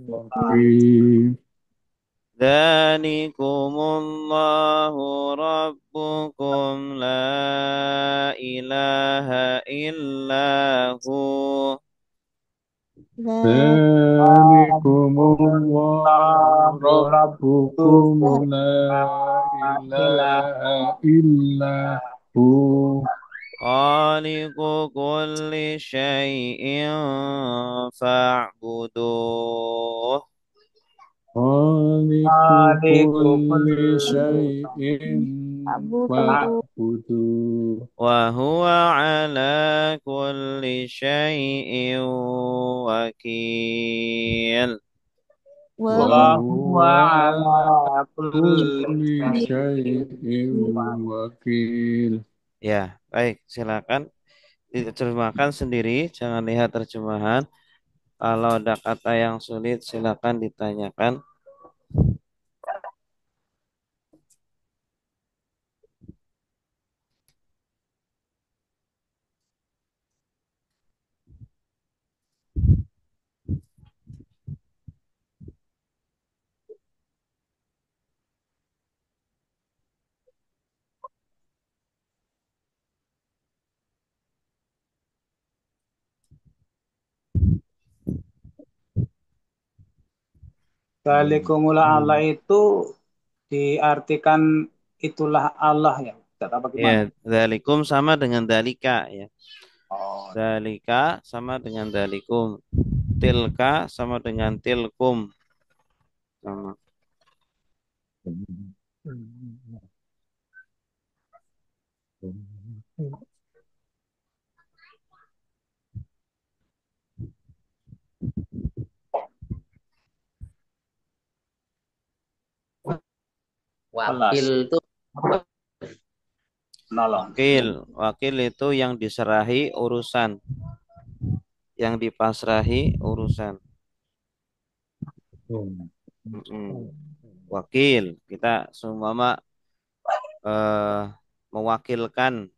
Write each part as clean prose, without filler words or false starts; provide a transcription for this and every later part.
الرحيم ذلكم الله ربكم لا إله إلا هو. ذلكم الله الله ربكم ربكم لا لا إله إله إلا هو خالق كل شيء فاعبدوه. خالق خالق كل كل شيء شيء فاعبدوه وهو على كل شيء وكيل. وهو وهو على على كل كل شيء شيء وكيل. Ya, baik, silakan diterjemahkan sendiri, jangan lihat terjemahan. Kalau ada kata yang sulit, silakan ditanyakan. Dzalikumul Allah itu diartikan itulah Allah ya. Ustaz, apa Ya, gimana? dalikum sama dengan dalika ya. Oh, Dalika sama dengan dalikum. Tilka sama dengan tilkum. Sama. Wakil itu nolong. Wakil, wakil itu yang diserahi urusan, yang dipasrahi urusan. Mm-mm. Wakil, kita semua eh, mewakilkan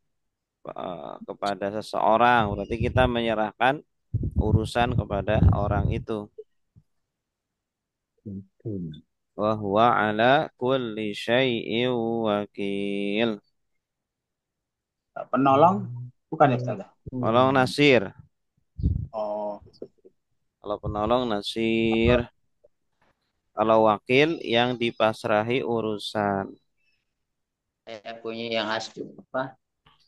kepada seseorang, berarti kita menyerahkan urusan kepada orang itu. Wa huwa ala kulli syai'in wakil. Penolong bukan ya Ustaz? Tolong nasir. Oh, Kalau penolong nasir. Kalau wakil yang dipasrahi urusan. Saya punya yang asli apa?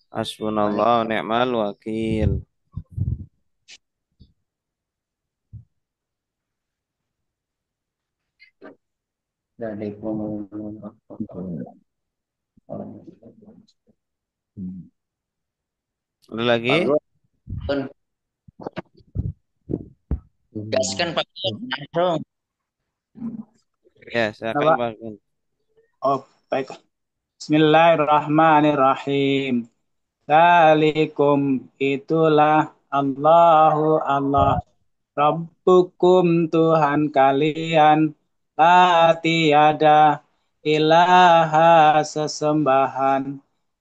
Hasbunallah ni'mal wakil. Dari Ada lagi? Pak Gun, gaskan Pak Gun, langsung. Ya, silakan apa? Pak Gun. Oh, baik. Bismillahirrahmanirrahim. Dalikum itulah Allahu Allah. Rabbukum Tuhan kalian. La tiada ilaha sesembahan.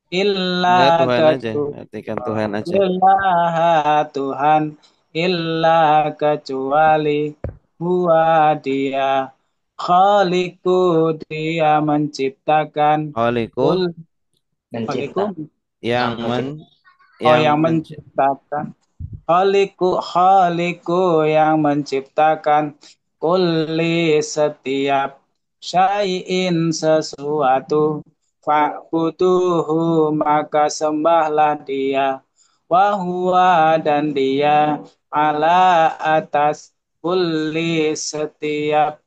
Illa Enggak Tuhan aja, kecuali artikan Tuhan aja. ilaha Tuhan. Illa kecuali huwa dia. Khaliku dia menciptakan. Khaliqu Kul Mencipta. Khaliku. yang Yang men mencipta. Oh, yang yang men menciptakan. Khaliku yang menciptakan kulli setiap syai'in sesuatu fa'buduhu maka sembahlah dia wahwa dan dia ala atas kulli setiap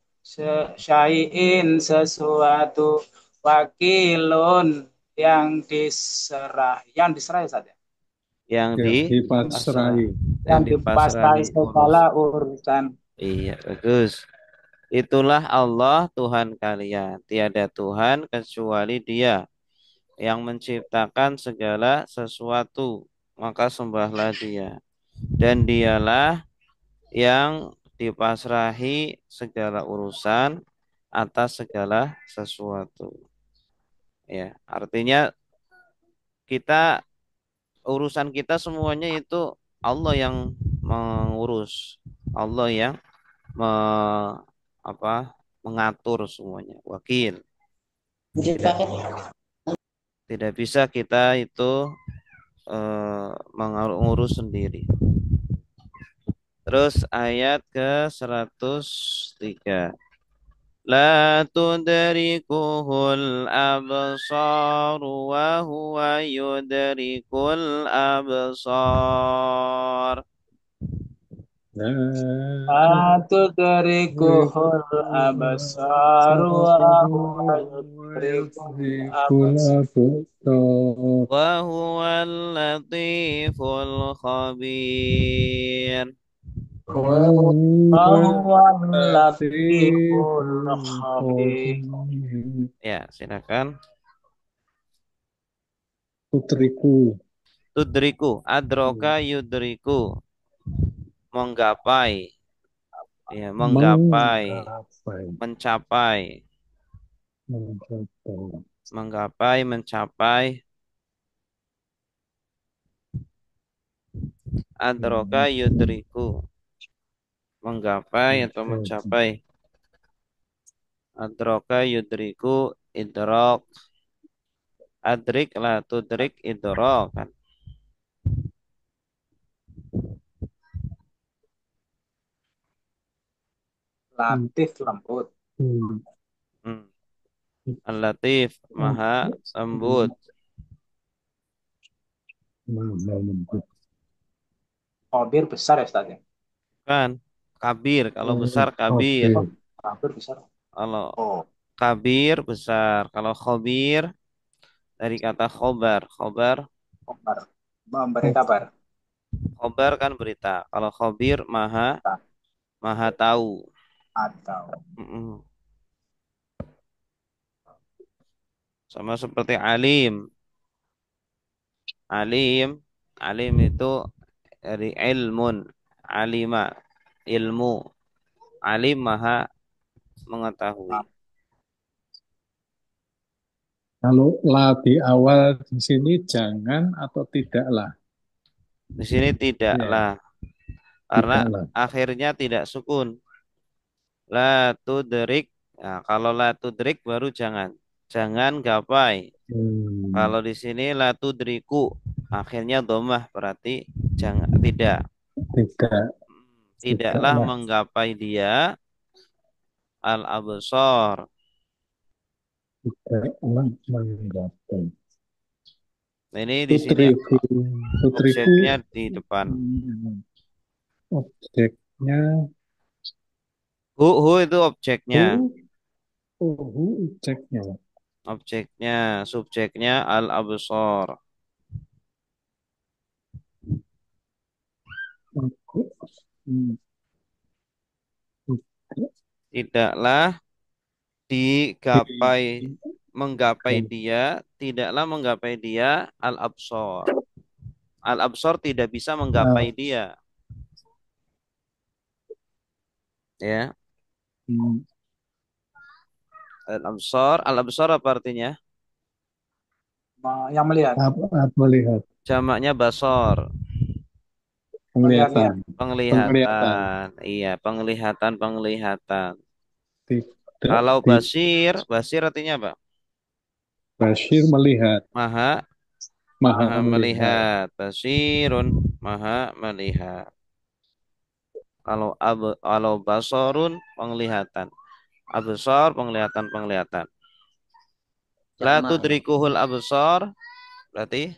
syai'in sesuatu wakilun yang diserah saja yang Ya, pasrah, dipasrai. yang yang dipasrai dipasrahi urus. segala urusan. Iya, bagus. Itulah Allah Tuhan kalian. Tiada Tuhan kecuali Dia yang menciptakan segala sesuatu. Maka sembahlah Dia. Dan Dialah yang dipasrahi segala urusan atas segala sesuatu. Ya, artinya kita urusan kita semuanya itu Allah yang mengurus. Allah yang me- apa mengatur semuanya. Wakil. Tidak bisa kita itu mengurus sendiri. Terus ayat ke 103. La tudrikuhul absar wa huwa yudrikul absar. Atudrikuhul absar wa huwa yudrikul absar. Wa huwal latiful khabir. Wa huwa latiful khabir. Ya, silakan. Putriku. Tudriku, adroka yudriku, menggapai, ya, menggapai, mencapai, mencapai, adroka yudriku, menggapai atau mencapai, adroka yudriku, idrok, adrik la tudrik idrokan. Latif lembut. Al-Latif, maha lembut. Khabir besar ya Ustaz ya? Kan, kabir, kalau besar kabir. Khabir besar. Kalau Oh, kabir besar, kalau khobir dari kata khobar. Khobar, kabar. Memberi kabar. khobar kan berita. Kalau khobir maha maha tahu. Atau Mm-mm. Sama seperti alim. Alim, alim itu dari ilmun, alima, ilmu. Alim maha mengetahui. Kalau la di awal di sini jangan atau tidaklah. Di sini tidaklah, karena Tidaklah. akhirnya tidak sukun. La tudrik. Nah, kalau la tudrik baru jangan. Jangan gapai. Kalau di sini la tudriku, akhirnya domah berarti jangan, tidak. Tidak. Tidaklah menggapai dia al-absar. Tidaklah menggapai. Ini di sini Putriku. objeknya di depan. Objeknya. Hu itu objeknya. Objeknya. Objeknya, subjeknya al-absar. Tidaklah digapai, menggapai dia, tidaklah menggapai dia al-absar. Al-absar tidak bisa menggapai dia. Ya. Al-absar apa artinya? yang melihat. Melihat. Jamaknya basor. Penglihatan. Penglihatan. Iya, penglihatan. Tidak. Kalau basir artinya apa? Basir melihat. Maha melihat. Basirun, maha melihat. Kalau basorun, penglihatan. Absar, penglihatan. La tudrikuhul absar, berarti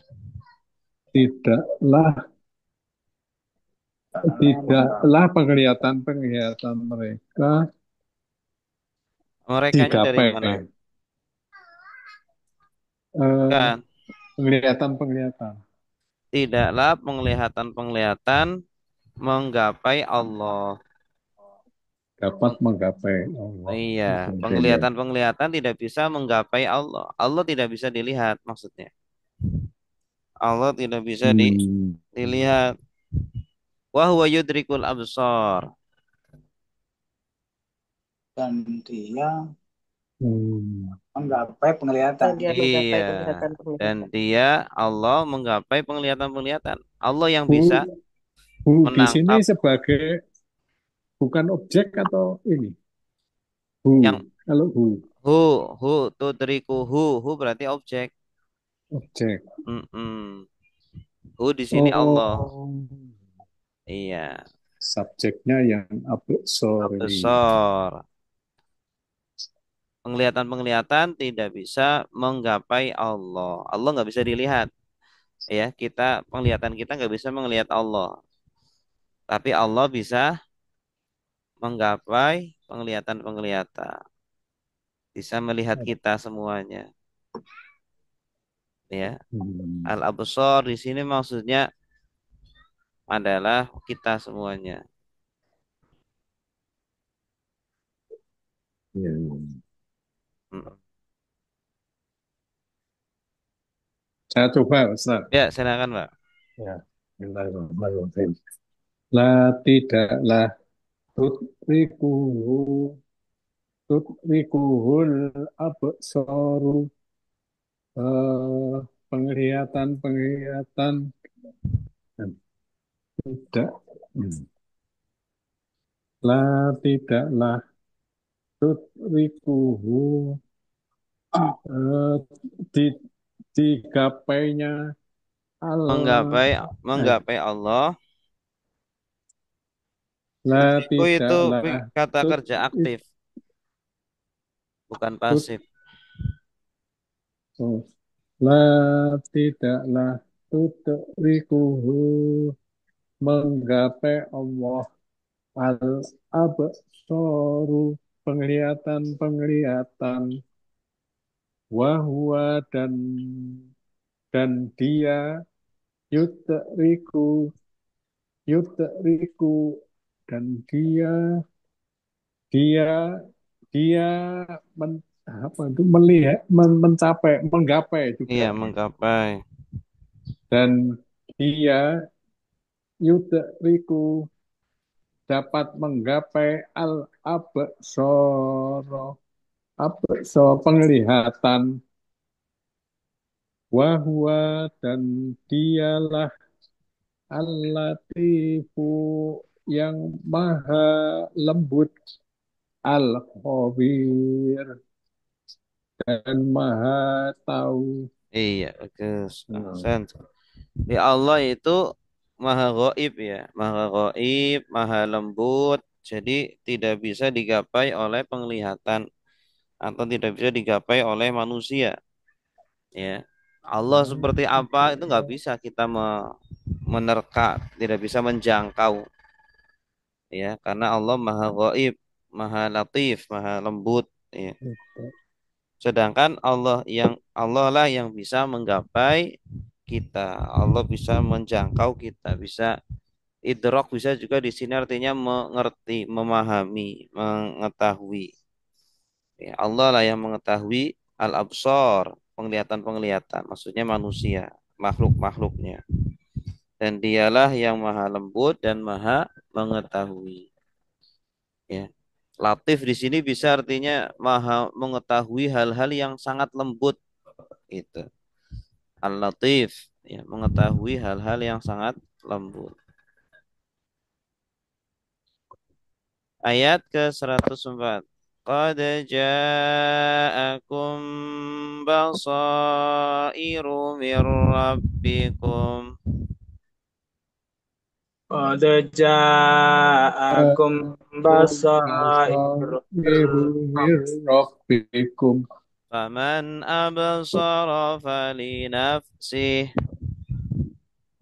Tidaklah penglihatan mereka merekanya dari digapai. mana? Kan, Penglihatan. tidaklah penglihatan menggapai Allah. Dapat menggapai Allah. Iya, penglihatan tidak bisa menggapai Allah. Allah tidak bisa dilihat maksudnya. Allah tidak bisa dilihat. Wa huwa yudrikul absar. Dan dia menggapai penglihatan. Iya. Dan dia Allah menggapai penglihatan. Allah yang bisa Di sini menangkap. bukan objek atau ini? Hu. Yang Kalau hu, hu, hu tudriku, hu berarti objek. objek. Mm-mm. Hu di sini Allah. Oh, Iya, subjeknya yang absori. besar. Penglihatan-penglihatan tidak bisa menggapai Allah. Allah nggak bisa dilihat. Ya, penglihatan kita nggak bisa melihat Allah. Tapi Allah bisa menggapai penglihatan-penglihatan. Bisa melihat kita semuanya. Ya, Hmm. al-absar di sini maksudnya adalah kita semuanya. Ya. Mm. Saya coba, Ustaz. Ya, silakan, Pak. Ya. Bismillahirrahmanirrahim. La tidaklah tutrikuhu tutrikuhul absaru, penglihatan-penglihatan tidak. La tidaklah tutrikuhu, eh, di, digapainya Menggapai Allah. menggapai Allah. La Tudriku itu tidaklah kata tut, kerja aktif, bukan tut, pasif. oh, la tidaklah tutrikuhu, menggapai Allah, al absaru, penglihatan-penglihatan, wahwa, dan dia yutriku yutriku, dan dia dia men, apa itu melihat, mencapai, menggapai Iya, juga, menggapai. dan dia yutriku, dapat menggapai al absor, penglihatan, wahwa, dan dialah al-latifu, yang maha lembut, al-khabir, dan maha tahu. Iya, bagus. Nah, Ahsan. Di Allah itu maha gaib ya, maha gaib, maha lembut. Jadi tidak bisa digapai oleh penglihatan atau tidak bisa digapai oleh manusia. Ya, Allah seperti apa itu nggak bisa kita menerka, tidak bisa menjangkau. Ya, karena Allah maha gaib, maha latif, maha lembut. Ya. Sedangkan Allah lah yang bisa menggapai kita. Allah bisa menjangkau kita, bisa idrok, bisa juga di sini artinya mengerti, memahami, mengetahui. Ya, Allah lah yang mengetahui al-absar, penglihatan-penglihatan, maksudnya manusia, makhluk-makhluknya. Dan dialah yang maha lembut dan maha mengetahui. Ya. Latif di sini bisa artinya maha mengetahui hal-hal yang sangat lembut itu. Al-Latif, ya, mengetahui hal-hal yang sangat lembut. Ayat ke-104. Qad ja'akum basairu mir rabbikum. Qad ja'akum basair Basairu mir rabbikum, Faman absara falinafsih.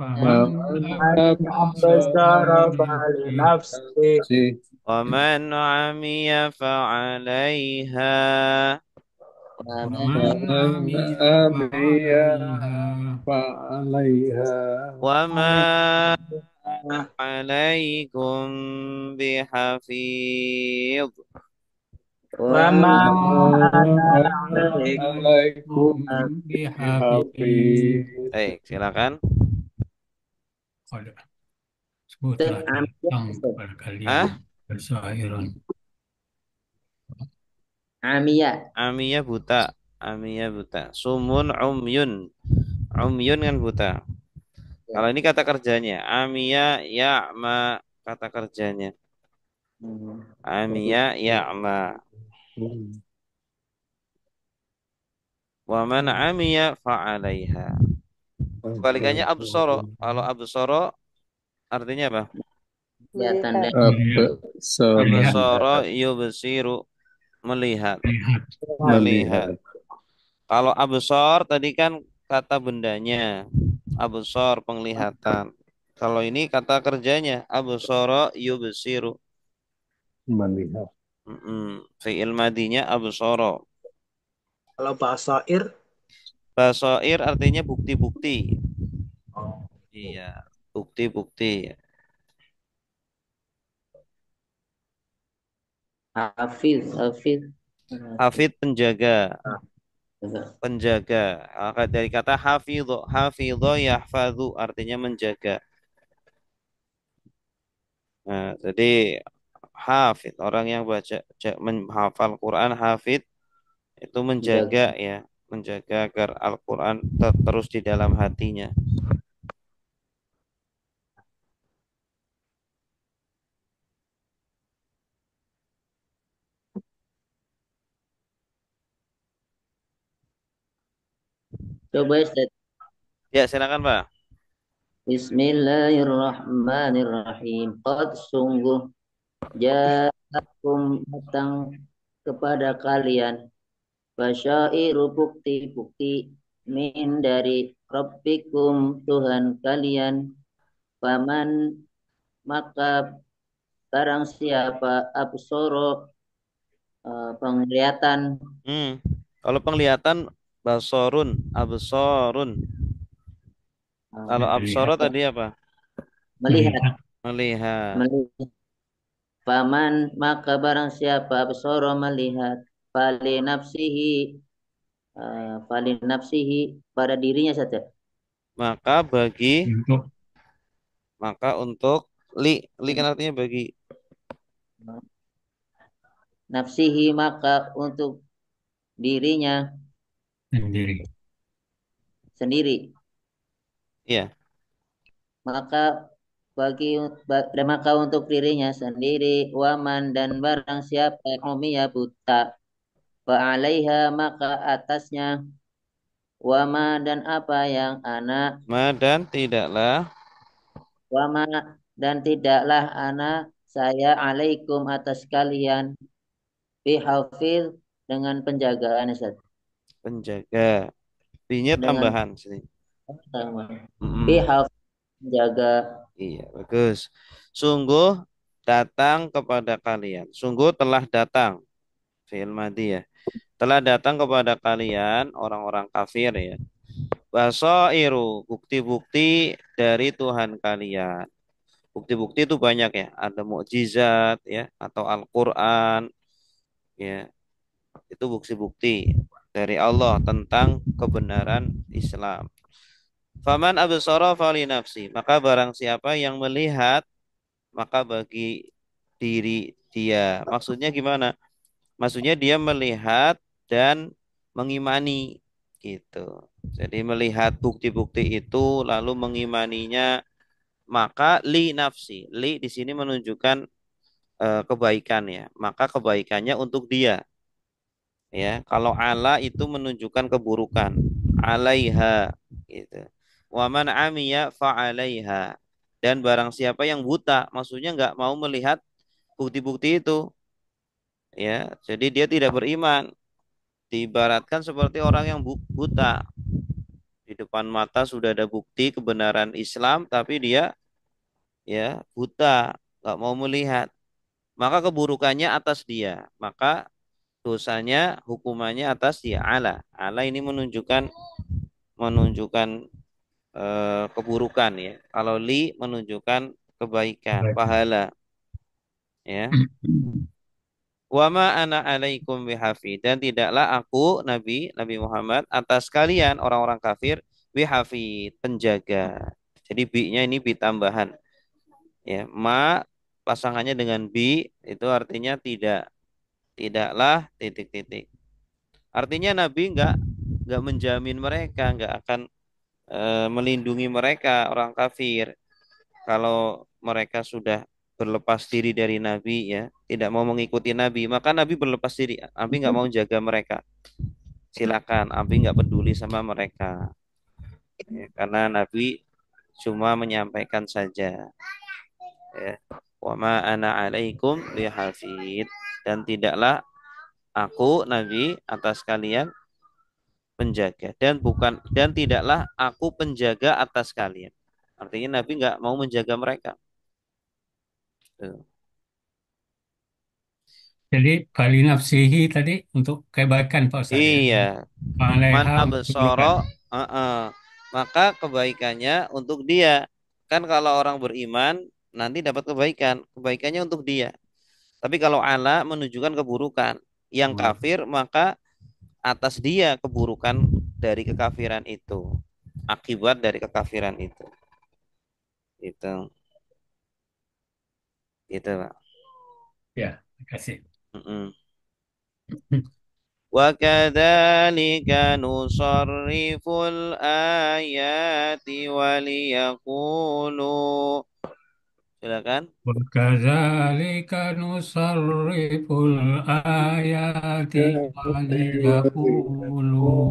faman absara fali absara nafsi Waman amiya fa'alaiha. faman amiya fa'alaiha, Wama alaikum bihafidh. wa ma ana alaikum Bihafiz. bihafiz. Baik, silakan. Qad sebutlah tentang kepada Ah, kalian bersairun. Amiyah. Amiyah buta. Amiyah buta. Sumun umyun. Umyun kan buta. Kalau ini kata kerjanya. Amiyah ya'ma kata kerjanya. Amiya ya'ma. Wa man amiya fa'alaiha. Kebalikannya absoro. Kalau absoro artinya apa? Kelihatan dan Melihat. Absoro yubsiru, melihat. Lihat. Melihat. Kalau absor tadi kan kata bendanya. Absor penglihatan. Kalau ini kata kerjanya absoro yubsiru. Melihat. Fi'il madinya absoro. Kalau basair, Basoir artinya bukti-bukti. oh, Iya, bukti-bukti. Hafiz. Hafid penjaga, Juga. penjaga. Dari kata hafidho, hafidho yahfadhu artinya menjaga. Nah, jadi hafid orang yang baca menghafal Quran, hafid itu menjaga Menjaga. ya, menjaga agar Al-Quran terus di dalam hatinya. Coba Ustaz. Ya, silakan Pak. Bismillahirrahmanirrahim. Qad sungguh ja'akum datang kepada kalian basyairu bukti-bukti min dari Rabbikum Tuhan kalian. Paman maka barang siapa absoro penglihatan. Kalau penglihatan basorun, absorun. Kalau absoro tadi apa? Melihat. Melihat. Paman maka barang siapa absoro melihat fali nafsihi pada dirinya saja. Maka Untuk untuk li kan artinya bagi. Nafsihi maka untuk dirinya sendiri. Iya. Maka untuk dirinya sendiri waman dan barang siapa umiya buta fa'alaiha maka atasnya wama dan apa yang anak Dan tidaklah wama dan tidaklah anak saya alaikum atas kalian bihafiz dengan penjagaan Ustaz. penjaga. Binya Dengan tambahan sini. bihafiz menjaga. Iya, bagus. Sungguh datang kepada kalian. Sungguh telah datang. Fi'il madhi ya. Telah datang kepada kalian orang-orang kafir ya. Basairu, bukti-bukti dari Tuhan kalian. Bukti-bukti itu banyak ya. Ada mukjizat ya atau Al-Qur'an ya. Itu bukti-bukti dari Allah tentang kebenaran Islam. Faman absara fali nafsi, maka barang siapa yang melihat maka bagi diri dia. Maksudnya gimana? Maksudnya dia melihat dan mengimani gitu. Jadi melihat bukti-bukti itu lalu mengimaninya, maka li nafsi. Li di sini menunjukkan kebaikan ya. Maka kebaikannya untuk dia. Ya, kalau ala itu menunjukkan keburukan. Alaiha gitu. Wa man amiya fa'alaiha. Dan barang siapa yang buta, maksudnya nggak mau melihat bukti-bukti itu, ya. Jadi dia tidak beriman. Diibaratkan seperti orang yang buta. Di depan mata sudah ada bukti kebenaran Islam, tapi dia ya buta, nggak mau melihat. Maka keburukannya atas dia. Maka dosanya, hukumannya atas dia. Ala ini menunjukkan keburukan ya. Kalau li menunjukkan kebaikan, pahala ya. Wa ma ana alaikum bihafid, dan tidaklah aku Nabi Muhammad atas kalian orang-orang kafir bihafid, penjaga. Jadi bi-nya ini bi tambahan. Ya, ma pasangannya dengan bi itu artinya tidaklah titik-titik. Artinya Nabi nggak menjamin mereka, nggak akan melindungi mereka orang kafir kalau mereka sudah berlepas diri dari Nabi ya, tidak mau mengikuti Nabi, maka Nabi berlepas diri. Nabi nggak mau jaga mereka. Silakan, Nabi nggak peduli sama mereka. Ya, karena Nabi cuma menyampaikan saja. Ya. Wa ma ana alaikum bihafid, dan tidaklah aku Nabi atas kalian penjaga, dan tidaklah aku penjaga atas kalian. Artinya Nabi nggak mau menjaga mereka. Tuh. Jadi bali nafsihi tadi untuk kebaikan Pak Ustadz ya. Iya, man Maleha untuk absoro, kebaikan. maka kebaikannya untuk dia. Kan kalau orang beriman nanti dapat kebaikan, kebaikannya untuk dia. Tapi kalau ala menunjukkan keburukan, yang kafir maka atas dia keburukan dari kekafiran itu, akibat dari kekafiran itu. Itu, itu, Pak. Ya, terima kasih. Mm-mm. وكذلك نصرف الآيات وليقولوا, silakan. وكذلك نصرف الآيات وليقولوا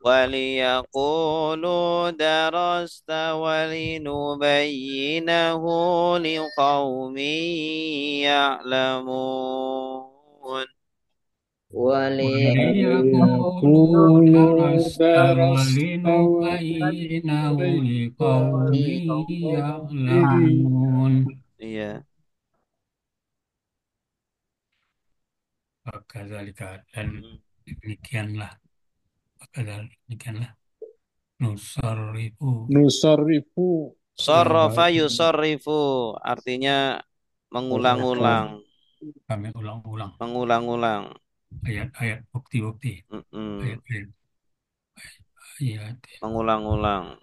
وليقولوا درست ولنبينه لقوم يعلمون. وليقولوا درست ولنبينه لقوم يعلمون. Iya, Wakadzalika, dan demikianlah demikianlah nusarrifu Nusorifu sorrofa yusorrifu, artinya mengulang-ulang, kami ulang-ulang mengulang-ulang. ayat-ayat bukti-bukti Mm-mm. ayat-ayat ayat Mengulang-ulang.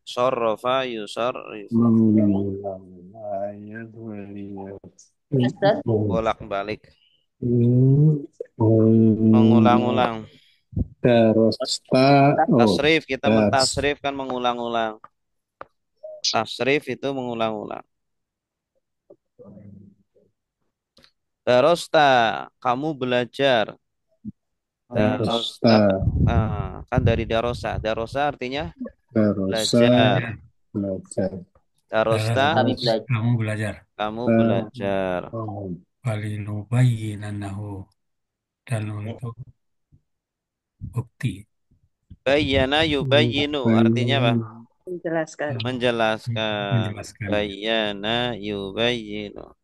Sorrofa yusorrifu, mengulang-ulang ayat waliyat. Ustaz, bolak-balik, mengulang-ulang. Darosta, Tasrif, kita das. mentasrif kan mengulang-ulang. Tasrif itu mengulang-ulang. Darosta, kamu belajar. Darosta, kan dari darosa. Darosa artinya Darosa, belajar. belajar. Darosta, kami belajar. kamu belajar kamu belajar. walinubayyinannahu, dan untuk bukti Bayyana yubayyinu, artinya apa? Menjelaskan. Menjelaskan. menjelaskan Bayyana yubayyinu.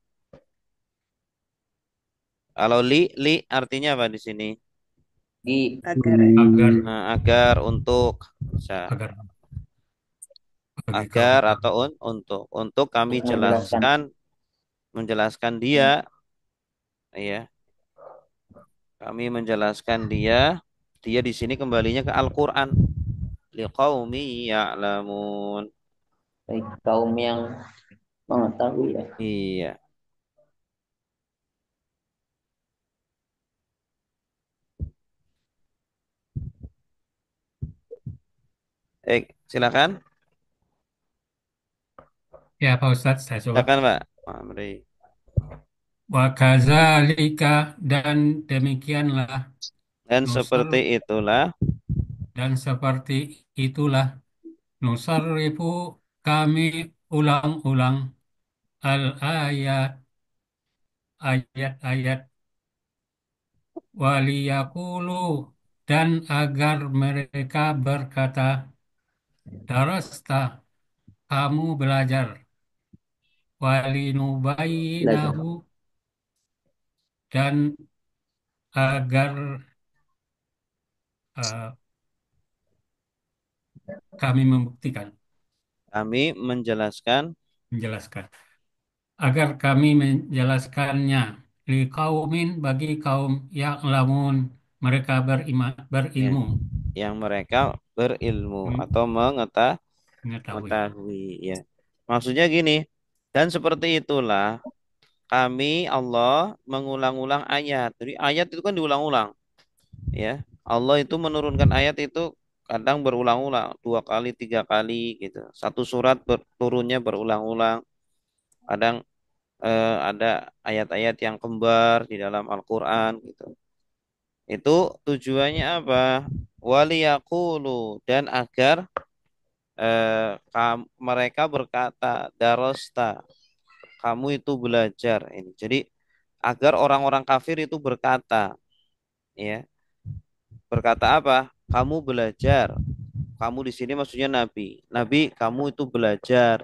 Kalau li artinya apa di sini? Di Agar agar Nah, agar, untuk, bisa. agar bagi Agar kaum atau untuk kami Untuk menjelaskan. menjelaskan dia, ya. Kami menjelaskan dia. Dia di sini kembalinya ke Al-Qur'an. Liqaumi ya'lamun. bagi kaum yang mengetahui ya. Iya. Silakan. ya Pak Ustadz, saya coba. Silakan, Pak. Amri. Wa kadzalika, dan demikianlah Dan nusar seperti itulah dan seperti itulah nusarrifu, kami ulang-ulang al-ayat ayat-ayat waliyakulu, dan agar mereka berkata darasta, kamu belajar, Belajar. walinubayinahu, dan agar eh, kami membuktikan kami menjelaskan agar kami menjelaskannya liqaumin, bagi kaum yang lamun, mereka ya, berilmu yang mereka berilmu atau mengetahui. mengetahui, ya. Maksudnya gini, dan seperti itulah kami Allah mengulang-ulang ayat. Jadi ayat itu kan diulang-ulang, ya. Allah itu menurunkan ayat itu kadang berulang-ulang, 2 kali, 3 kali gitu. Satu surat turunnya berulang-ulang. Kadang ada ayat-ayat yang kembar di dalam Al-Qur'an gitu. Itu tujuannya apa? Waliyaqulu, dan agar mereka berkata darosta, kamu itu belajar ini. Jadi agar orang-orang kafir itu berkata, ya, berkata apa? Kamu belajar. Kamu di sini maksudnya Nabi. Nabi, kamu itu belajar.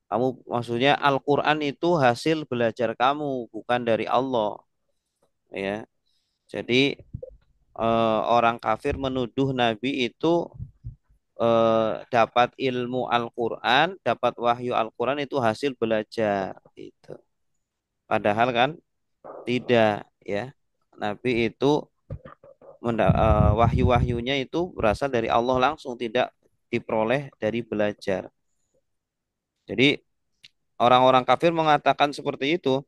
Kamu maksudnya Al-Qur'an itu hasil belajar kamu, bukan dari Allah, ya. Jadi orang kafir menuduh Nabi itu dapat ilmu Al-Qur'an, dapat wahyu Al-Qur'an itu hasil belajar gitu. Padahal kan tidak, ya. Nabi itu wahyu-wahyunya itu berasal dari Allah langsung, tidak diperoleh dari belajar. Jadi orang-orang kafir mengatakan seperti itu,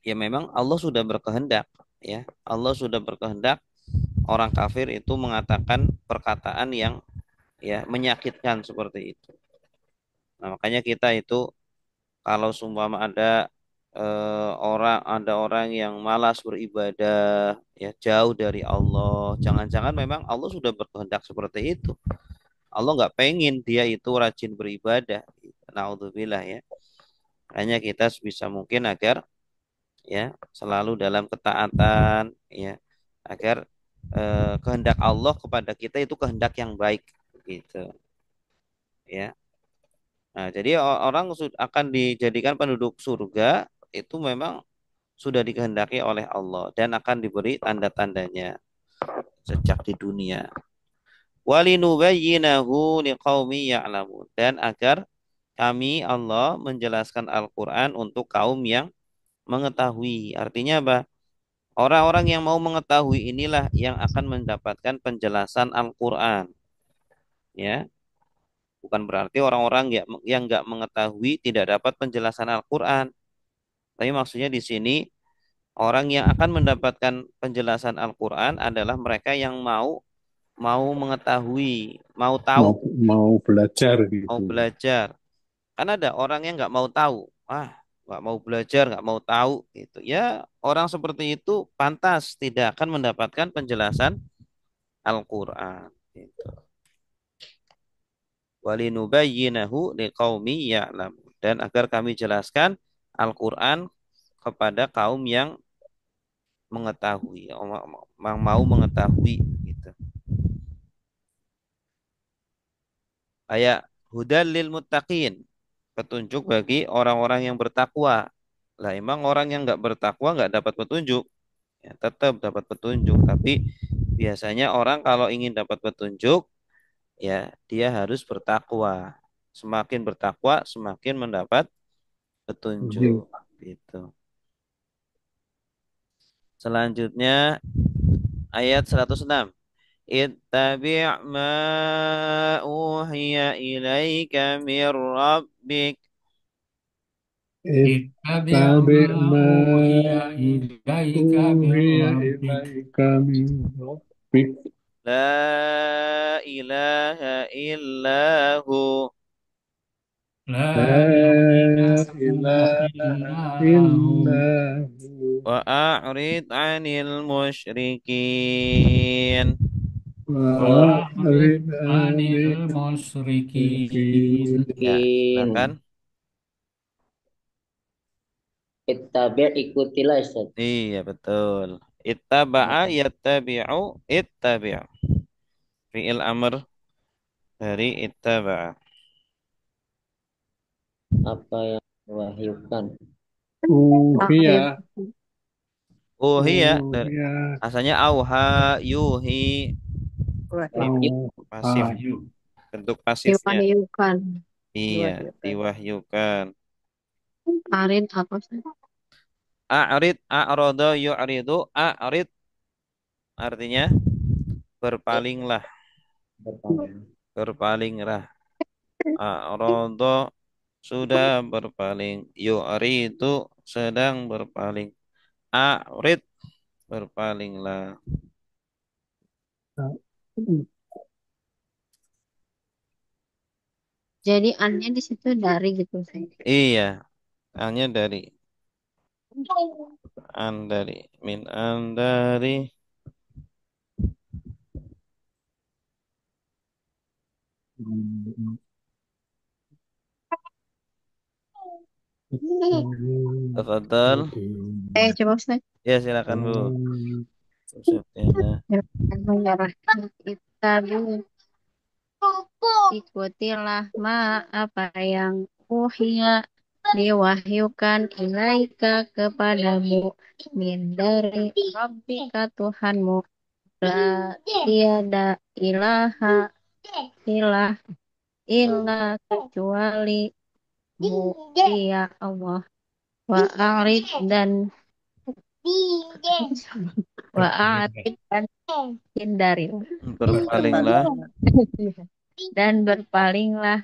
ya memang Allah sudah berkehendak, ya. Allah sudah berkehendak orang kafir itu mengatakan perkataan yang, ya, menyakitkan seperti itu. Nah, makanya kita itu kalau seumpama ada orang yang malas beribadah, ya, jauh dari Allah, jangan-jangan memang Allah sudah berkehendak seperti itu. Allah nggak pengen dia itu rajin beribadah. Naudzubillah, ya. Hanya kita sebisa mungkin agar, ya, selalu dalam ketaatan, ya, agar kehendak Allah kepada kita itu kehendak yang baik gitu, ya. Nah, jadi orang akan dijadikan penduduk surga itu memang sudah dikehendaki oleh Allah dan akan diberi tanda-tandanya sejak di dunia. Walinubayyinahu liqaumi ya'lamun, dan agar kami Allah menjelaskan Al-Qur'an untuk kaum yang mengetahui. Artinya apa? Orang-orang yang mau mengetahui inilah yang akan mendapatkan penjelasan Al-Qur'an, ya. Bukan berarti orang-orang yang nggak mengetahui tidak dapat penjelasan Al-Qur'an. Tapi maksudnya di sini orang yang akan mendapatkan penjelasan Al-Qur'an adalah mereka yang mau mau mengetahui, mau mau tahu, mau belajar mau gitu. belajar. Kan ada orang yang nggak mau tahu, nggak mau belajar, nggak mau tahu, gitu. Ya, orang seperti itu pantas tidak akan mendapatkan penjelasan Al-Qur'an. Gitu. Walinubayyinahu liqaumi ya'lamun, dan agar kami jelaskan Al-Qur'an kepada kaum yang mengetahui, yang mau mengetahui, gitu. Ayat hudal lil muttaqin, petunjuk bagi orang-orang yang bertakwa. Lah emang orang yang nggak bertakwa nggak dapat petunjuk, ya, tetap dapat petunjuk. Tapi biasanya orang kalau ingin dapat petunjuk, ya, dia harus bertakwa. Semakin bertakwa, semakin mendapat Iya. petunjuk. Gitu. Selanjutnya ayat 106. Ittabi' ma uhiya ilaika mir rabbik. Ittabi' Ittabi' ma ma uhiya ilaika min uhiya rabbik. ilaika min rabbik. La ilaha illahu. La La ilaha ilaha illahu. illahu Wa a'rid 'anil musyrikin. Wa a'rid wa'rid anil 'anil musyrikin. musyrikin. Ya, Mungkin silakan. ittabi' ikutilah Ustaz. Iya, betul. Ittaba'a Apa, yattabi'u ittabi'. Fi'il amr dari ittaba'a. apa yang diwahyukan. Uhiya, Uhiya, uhiya, asalnya auha yuhi, Wahyu pasif, auha. Wahyu. bentuk pasifnya. Diwahyukan. Iya, Diwahyukan. diwahyukan. Arin apa sih? A'rid, a'rada yu'ridu, a'rid artinya berpalinglah, bertanya. berpalinglah. A'rada sudah berpaling, yu'ridu sedang berpaling. A'rid berpalinglah. Jadi annya di situ dari gitu sih. Iya, An-nya dari dari min dari Hmm. tafadhal. Coba Ustaz. Ya silakan Bu. Ustazina. Menyerahkan kita dulu. Ikutilah apa yang uhiya diwahyukan ilaika kepadamu min dari Rabbika Tuhanmu la tiada ilaha ilah illa kecuali mu dia Allah wa a'rid dan wa a'rid dan hindari Berpalinglah. dan berpalinglah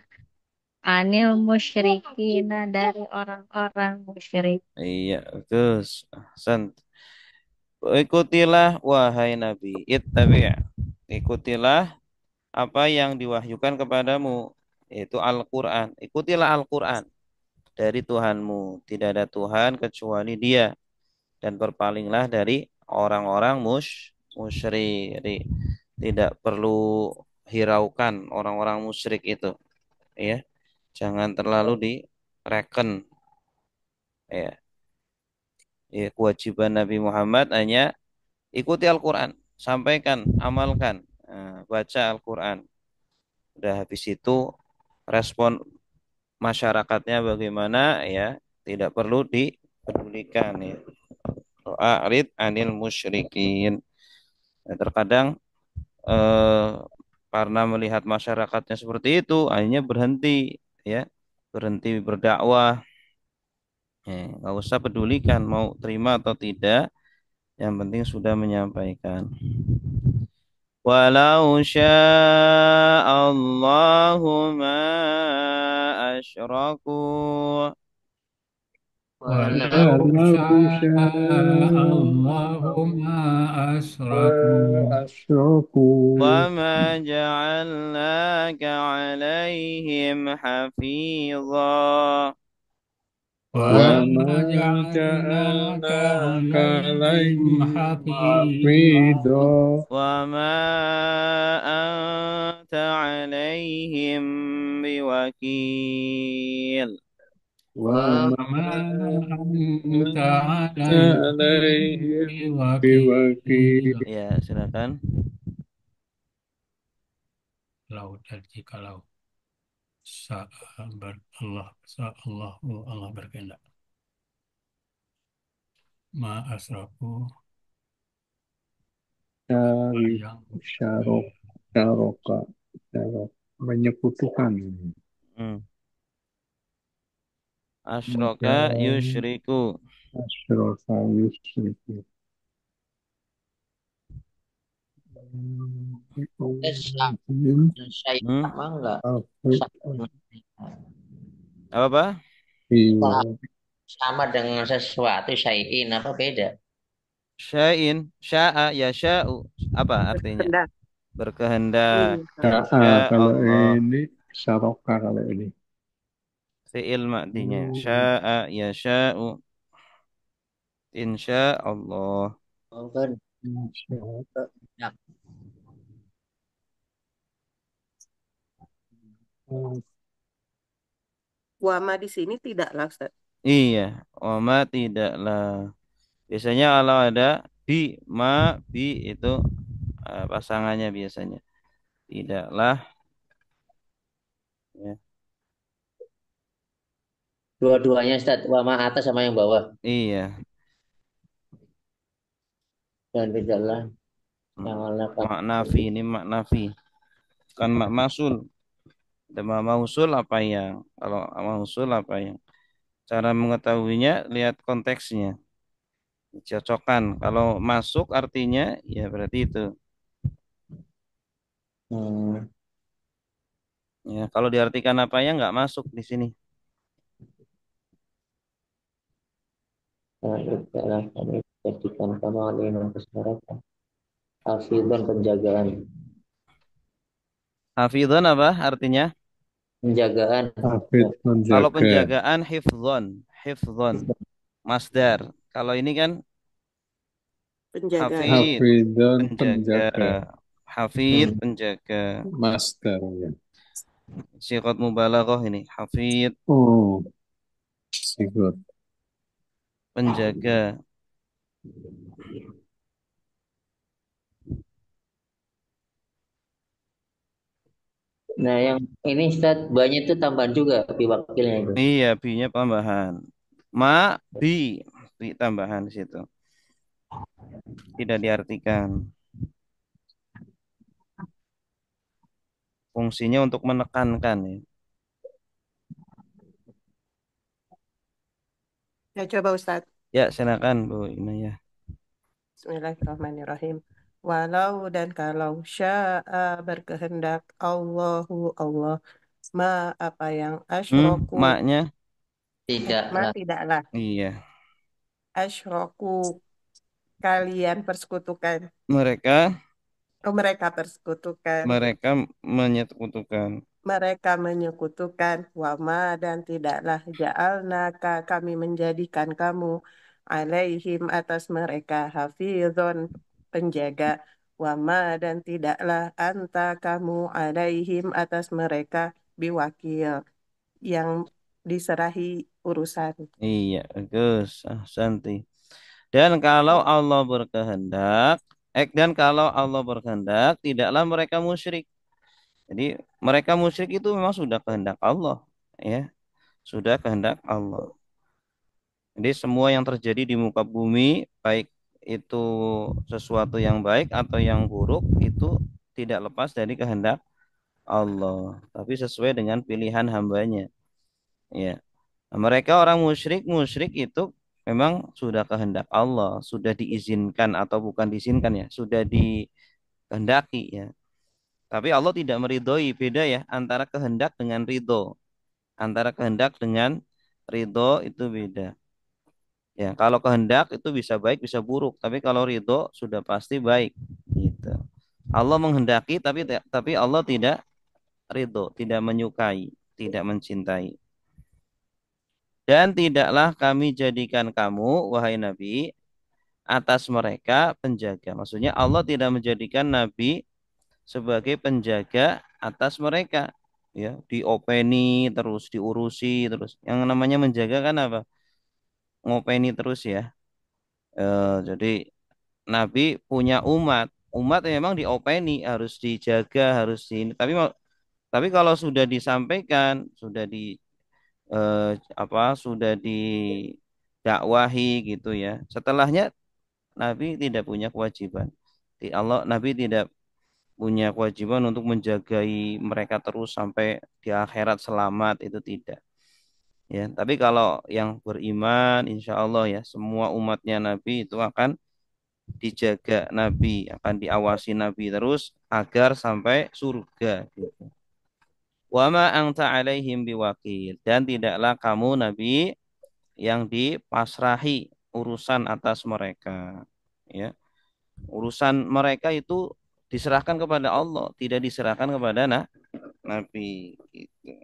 anil musyrikina dari orang-orang musyrik. Iya, Gus. Ahsan. Ikutilah wahai Nabi, ittabi'. Ikutilah apa yang diwahyukan kepadamu, yaitu Al-Qur'an. Ikutilah Al-Qur'an dari Tuhanmu. Tidak ada Tuhan kecuali Dia, dan berpalinglah dari orang-orang musyrik. Tidak perlu hiraukan orang-orang musyrik itu, ya. Jangan terlalu direken, ya. Ya, kewajiban Nabi Muhammad hanya ikuti Al-Quran, sampaikan, amalkan. Nah, baca Al-Quran. Udah habis itu respon masyarakatnya bagaimana, ya tidak perlu dipedulikan, ya. A'rid anil musyrikin. Nah, terkadang eh, karena melihat masyarakatnya seperti itu, akhirnya berhenti, ya, berhenti berdakwah. Nggak usah pedulikan mau terima atau tidak, yang penting sudah menyampaikan. Walau sya'allahu ma asyraku Walau Walau Walau sya'allahu ma asraku wa asyraku ma ja'alnaka 'alaihim hafidha. wa wa Wa ma ma ja'alnaka ja'alnaka alaihim alaihim hafidha hafidha wa ma anta 'alaihim biwakil. wa wa ma wa ma anta anta alaihim alaihim biwakil. biwakil. Ya, silakan. Laut dan jikalau Allah berkehendak. Ma asraku Dari yang syarok syaroka syarok menyekutukan Hmm. Asyraka dan yusyriku. asyraka yusyriku. saya Hmm? sama enggak? Apa, Pak? Sama dengan sesuatu syai'in apa beda? Sya'in, sya'a, ya sya'u. Apa artinya? Kehendak. Berkehendak. Sya'a Insya kalau Allah. ini, syaroka kalau ini. Fi'il ma'dinya. Sya'a, ya sya'u. Insya Allah. Oh, kan. Ya. Wama di sini tidaklah Ustaz. Iya. Wama tidaklah. Biasanya kalau ada bi, ma, bi itu pasangannya biasanya. Tidaklah. Ya. Dua-duanya Ustaz, wama atas sama yang bawah. Iya. Dan tidaklah yang Allah Maknafi, ini maknafi. Bukan mak masul. Ada mak mausul apa yang. Kalau mausul apa yang. Cara mengetahuinya lihat konteksnya. Cocokkan. Kalau masuk artinya ya berarti itu. Hmm. Ya, kalau diartikan apa yang nggak masuk di sini. Nah, tidaklah kami jadikan kamu alimah masyarakat. Hafidhan penjagaan. Hafidhon apa artinya? Penjagaan. Hafid Kalau menjaga. penjagaan hifdzon, hifdzon, masdar. Kalau ini kan Penjagaan. hafid, Hafidun penjaga. penjaga. Hafid, penjaga. Master ya. Siqat mubalaghah ini. Hafid, Oh, sigot. penjaga. Nah, yang ini Ustaz, banyak itu tambahan juga wakilnya itu. Iya, bi-nya tambahan. Ma, bi, bi tambahan di situ. Tidak diartikan. Fungsinya untuk menekankan ya. Ya coba Ustadz. Ya, silakan Bu Inayah. Bismillahirrahmanirrahim. Walau dan kalau sya'a berkehendak Allahu Allah ma apa yang asyroku Maknya ma Tidaklah. tidaklah iya. asyroku kalian persekutukan Mereka mereka persekutukan mereka menyekutukan. mereka menyekutukan wama dan tidaklah ja'alnaka kami menjadikan kamu alaihim atas mereka hafizon penjaga wama dan tidaklah anta kamu alaihim atas mereka biwakil yang diserahi urusan. Iya, bagus. Santi. Dan kalau Allah berkehendak, tidaklah mereka musyrik. Jadi mereka musyrik itu memang sudah kehendak Allah, ya, sudah kehendak Allah. Jadi semua yang terjadi di muka bumi, baik itu sesuatu yang baik atau yang buruk, itu tidak lepas dari kehendak Allah, tapi sesuai dengan pilihan hambanya. Ya, nah, mereka orang musyrik, musyrik itu memang sudah kehendak Allah, sudah diizinkan atau bukan diizinkan ya, sudah dikehendaki ya. Tapi Allah tidak meridhoi, beda ya antara kehendak dengan ridho. Antara kehendak dengan ridho itu beda. Ya, kalau kehendak itu bisa baik bisa buruk, tapi kalau ridho sudah pasti baik. Gitu. Allah menghendaki tapi Allah tidak ridho, tidak menyukai, tidak mencintai. Dan tidaklah kami jadikan kamu, wahai Nabi, atas mereka penjaga. Maksudnya Allah tidak menjadikan Nabi sebagai penjaga atas mereka. Ya, diopeni terus, diurusi terus. Yang namanya menjaga kan apa? Ngopeni terus ya. Jadi Nabi punya umat. Umat memang diopeni, harus dijaga, harus ini. Tapi kalau sudah disampaikan, sudah didakwahi gitu ya. Setelahnya Nabi tidak punya kewajiban. Nabi tidak punya kewajiban untuk menjagai mereka terus sampai di akhirat selamat, itu tidak. Ya, tapi kalau yang beriman, insya Allah ya, semua umatnya Nabi itu akan dijaga Nabi, akan diawasi Nabi terus agar sampai surga gitu. Wa ma anta alaihim biwakil, dan tidaklah kamu Nabi yang dipasrahi urusan atas mereka. Ya, urusan mereka itu diserahkan kepada Allah, tidak diserahkan kepada Nabi gitu.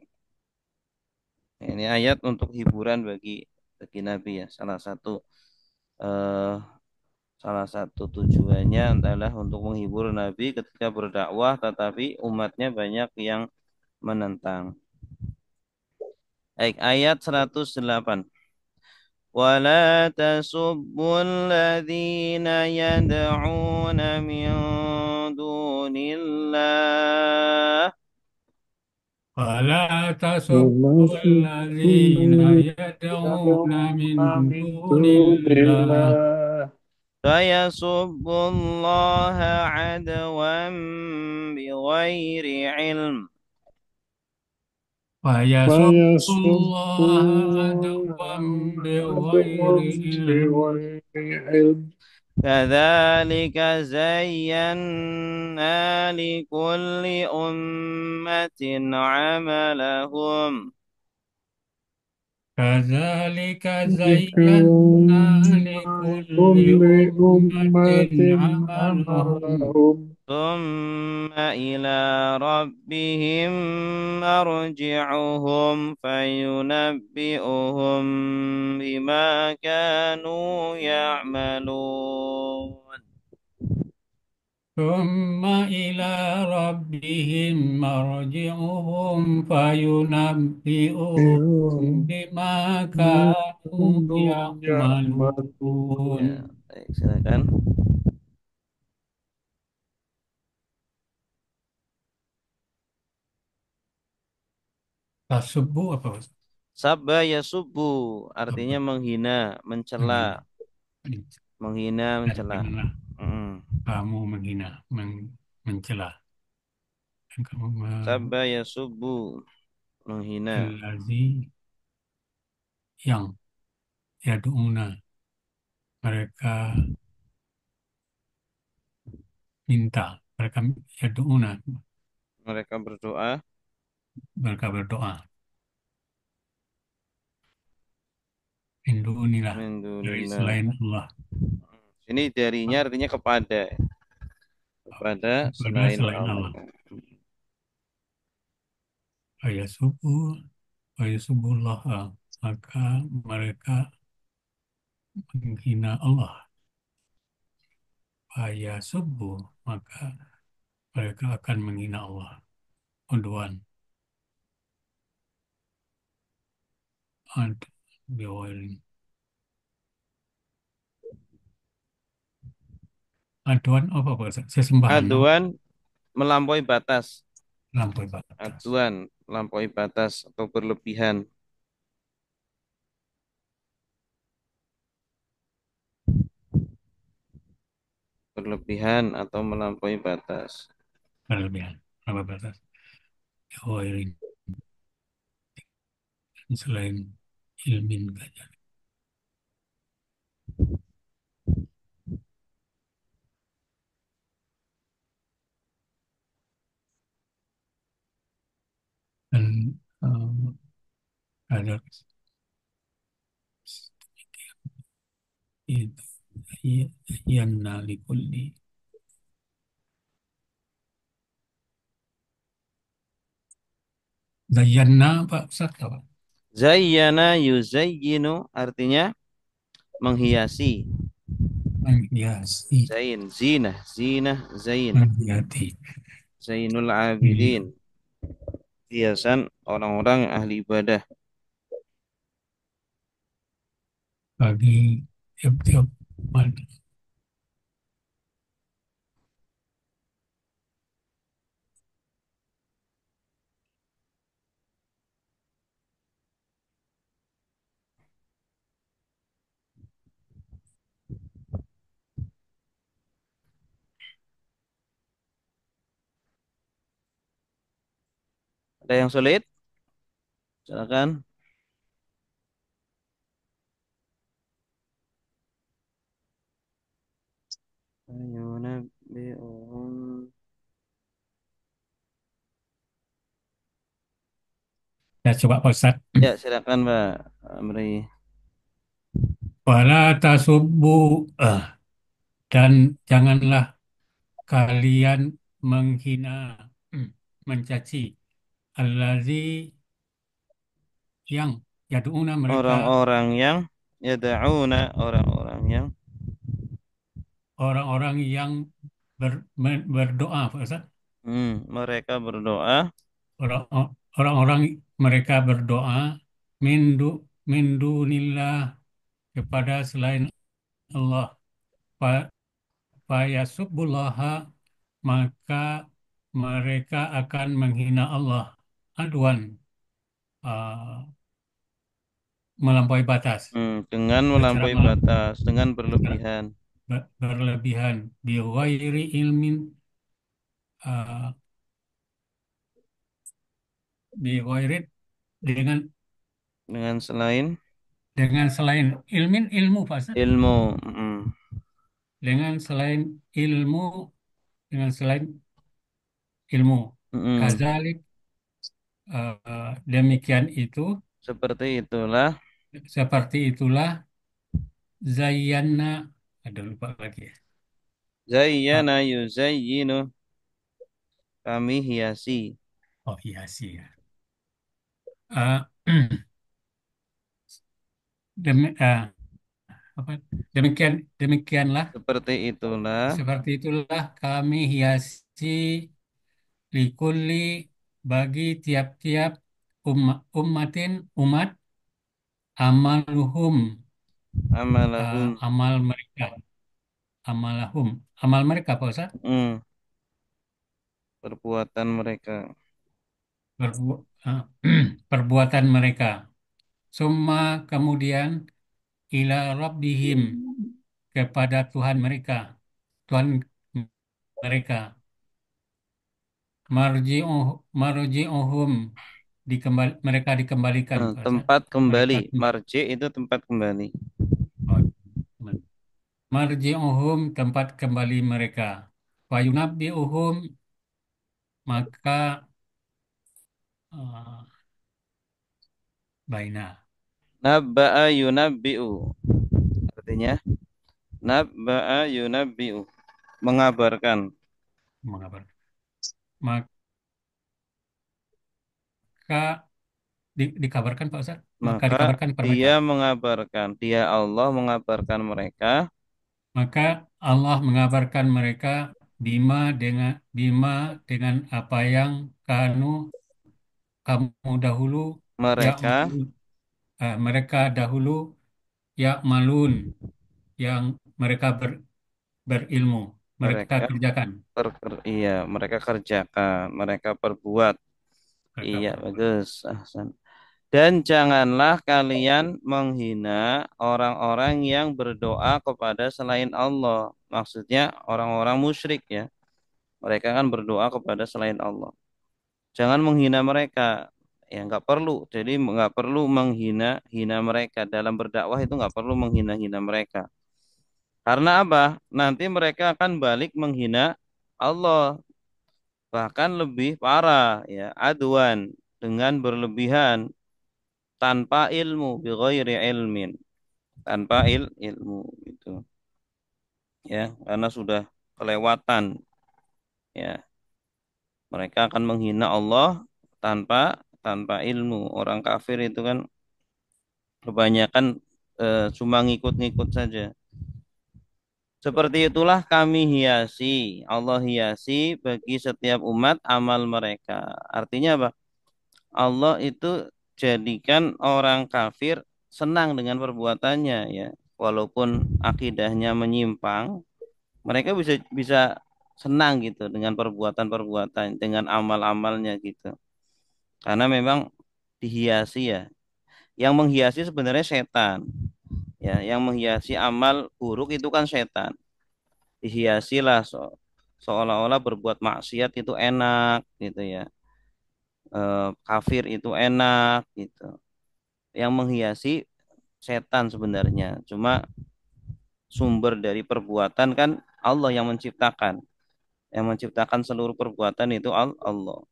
Ini ayat untuk hiburan bagi Nabi ya. Eh, salah satu tujuannya adalah untuk menghibur Nabi ketika berdakwah, tetapi umatnya banyak yang menentang. Baik, ayat 108. ولا تسبوا الذين يدعون من دون الله ولا تسبوا الذين يدعون من دون الله فيسبوا الله عدوا بغير علم فيسبوا الله عدوا بغير علم كذلك زينا لكل أمة عملهم كذلك زينا لكل أمة عملهم ثم إلى ربهم مرجعهم فينبئهم بما كانوا يعملون. ثم إلى ربهم مرجعهم فينبئهم بما كانوا يعملون. Ya, baik, silakan. Tasubbu apa? Sabba yasubbu artinya Apa? menghina, mencela, Menghina. menghina, Dan mencela. janganlah Mm. kamu menghina, mencela. Dan kamu Sabba yasubbu menghina. allazi yang yad'una mereka minta, mereka yad'una Mereka berdoa mereka berdoa. Lindungilah min dari dunillah. selain Allah. Ini darinya artinya kepada Kepada selain selain Allah. Allah. Ayasubullah, maka mereka menghina Allah. Ayasubbu, maka mereka akan menghina Allah. Udwan, ad, biwairin. Aduan apa Pak Ustaz? Sesembahan, no? Aduan melampaui batas. Lampaui batas. Aduan melampaui batas atau berlebihan. Berlebihan atau melampaui batas. Berlebihan, apa batas? Biwairin, selain ilmin kajian. Dan ada itu yang likulli. Zayyana Pak Ustaz apa? Zayyana yuzayyinu artinya menghiasi. Menghiasi, Zain, zinah, zinah, zain. menghiasi. Zainul Ini abidin. Hiasan orang-orang yang ahli ibadah. bagi tiap-tiap umat. Ada yang sulit? Silakan. Yunabbi'uhum. Ya coba Pak Ustaz. Ya, silakan Mbak Amri. Wala tasubbu, dan janganlah kalian menghina, mencaci allazi yang yad'una mereka, Orang-orang yang yada'una, orang-orang yang orang-orang yang berdoa Pak Ustaz. mereka berdoa Orang- Orang-orang mereka berdoa mindu mindunillah, kepada selain Allah. Fa- Fayasubbullaha, maka mereka akan menghina Allah. Adwan, uh, melampaui batas. dengan Secara melampaui batas, dengan berlebihan. berlebihan. Bighairi ilmin, uh, bighairi, dengan Dengan selain ilmin, ilmu Pak Ustaz. ilmu. Dengan selain ilmu, dengan selain ilmu. Kazalik, demikian itu, seperti itulah Zayyana, ada lupa lagi ya. Zayyana yuzayyinu. Kami hiasi. Oh iya sih ya. Eh, demi, apa, demikian demikianlah Seperti itulah seperti itulah kami hiasi likulli bagi tiap-tiap ummatin umat amaluhum amalahum. amal mereka amalahum amal mereka Pak Ustaz Hmm, perbuatan mereka. eh, perbuatan mereka summa kemudian ila rabbihim kepada Tuhan mereka Tuhan mereka marji'uhum mereka dikembalikan Pak Ustaz. Tempat Mereka kembali. Marji itu tempat kembali. oh, marji'uhum tempat kembali mereka. Wa yunabbi'uhum maka eh, baina Nabba'a yunabbi'u. Artinya nabba'a yunabbi'u. Mengabarkan. mengabar. Maka dikabarkan Pak Ustaz. Maka Maka dikabarkan kepada mereka. dia mengabarkan. Dia Allah mengabarkan mereka. Maka Allah mengabarkan mereka bima dengan apa yang kamu dahulu ya Mereka. mereka dahulu ya malun yang mereka berilmu mereka Mereka. kerjakan Iya, mereka kerjakan. Mereka perbuat. mereka Iya, berbuat. bagus. Ahsan. Dan janganlah kalian menghina orang-orang yang berdoa kepada selain Allah. Maksudnya orang-orang musyrik ya. Mereka kan berdoa kepada selain Allah. Jangan menghina mereka. Ya nggak perlu. Jadi nggak perlu menghina mereka. Dalam berdakwah itu nggak perlu menghina-hina mereka. Karena apa? Nanti mereka akan balik menghina Allah. Bahkan lebih parah ya. Aduan dengan berlebihan tanpa ilmu, bi ghairi ilmin, tanpa ilmu gitu ya, karena sudah kelewatan ya, mereka akan menghina Allah tanpa tanpa ilmu. Orang kafir itu kan kebanyakan cuma ngikut-ngikut saja. Seperti itulah kami hiasi, Allah hiasi bagi setiap umat amal mereka. Artinya apa? Allah itu jadikan orang kafir senang dengan perbuatannya ya. Walaupun akidahnya menyimpang, mereka bisa bisa senang gitu dengan perbuatan-perbuatan, dengan amal-amalnya gitu. Karena memang dihiasi ya. Yang menghiasi sebenarnya setan. Ya, yang menghiasi amal buruk itu kan setan. Dihiasilah seolah-olah berbuat maksiat itu enak gitu ya. Kafir itu enak gitu. Yang menghiasi setan sebenarnya. Cuma sumber dari perbuatan kan Allah yang menciptakan. Yang menciptakan seluruh perbuatan itu Allah.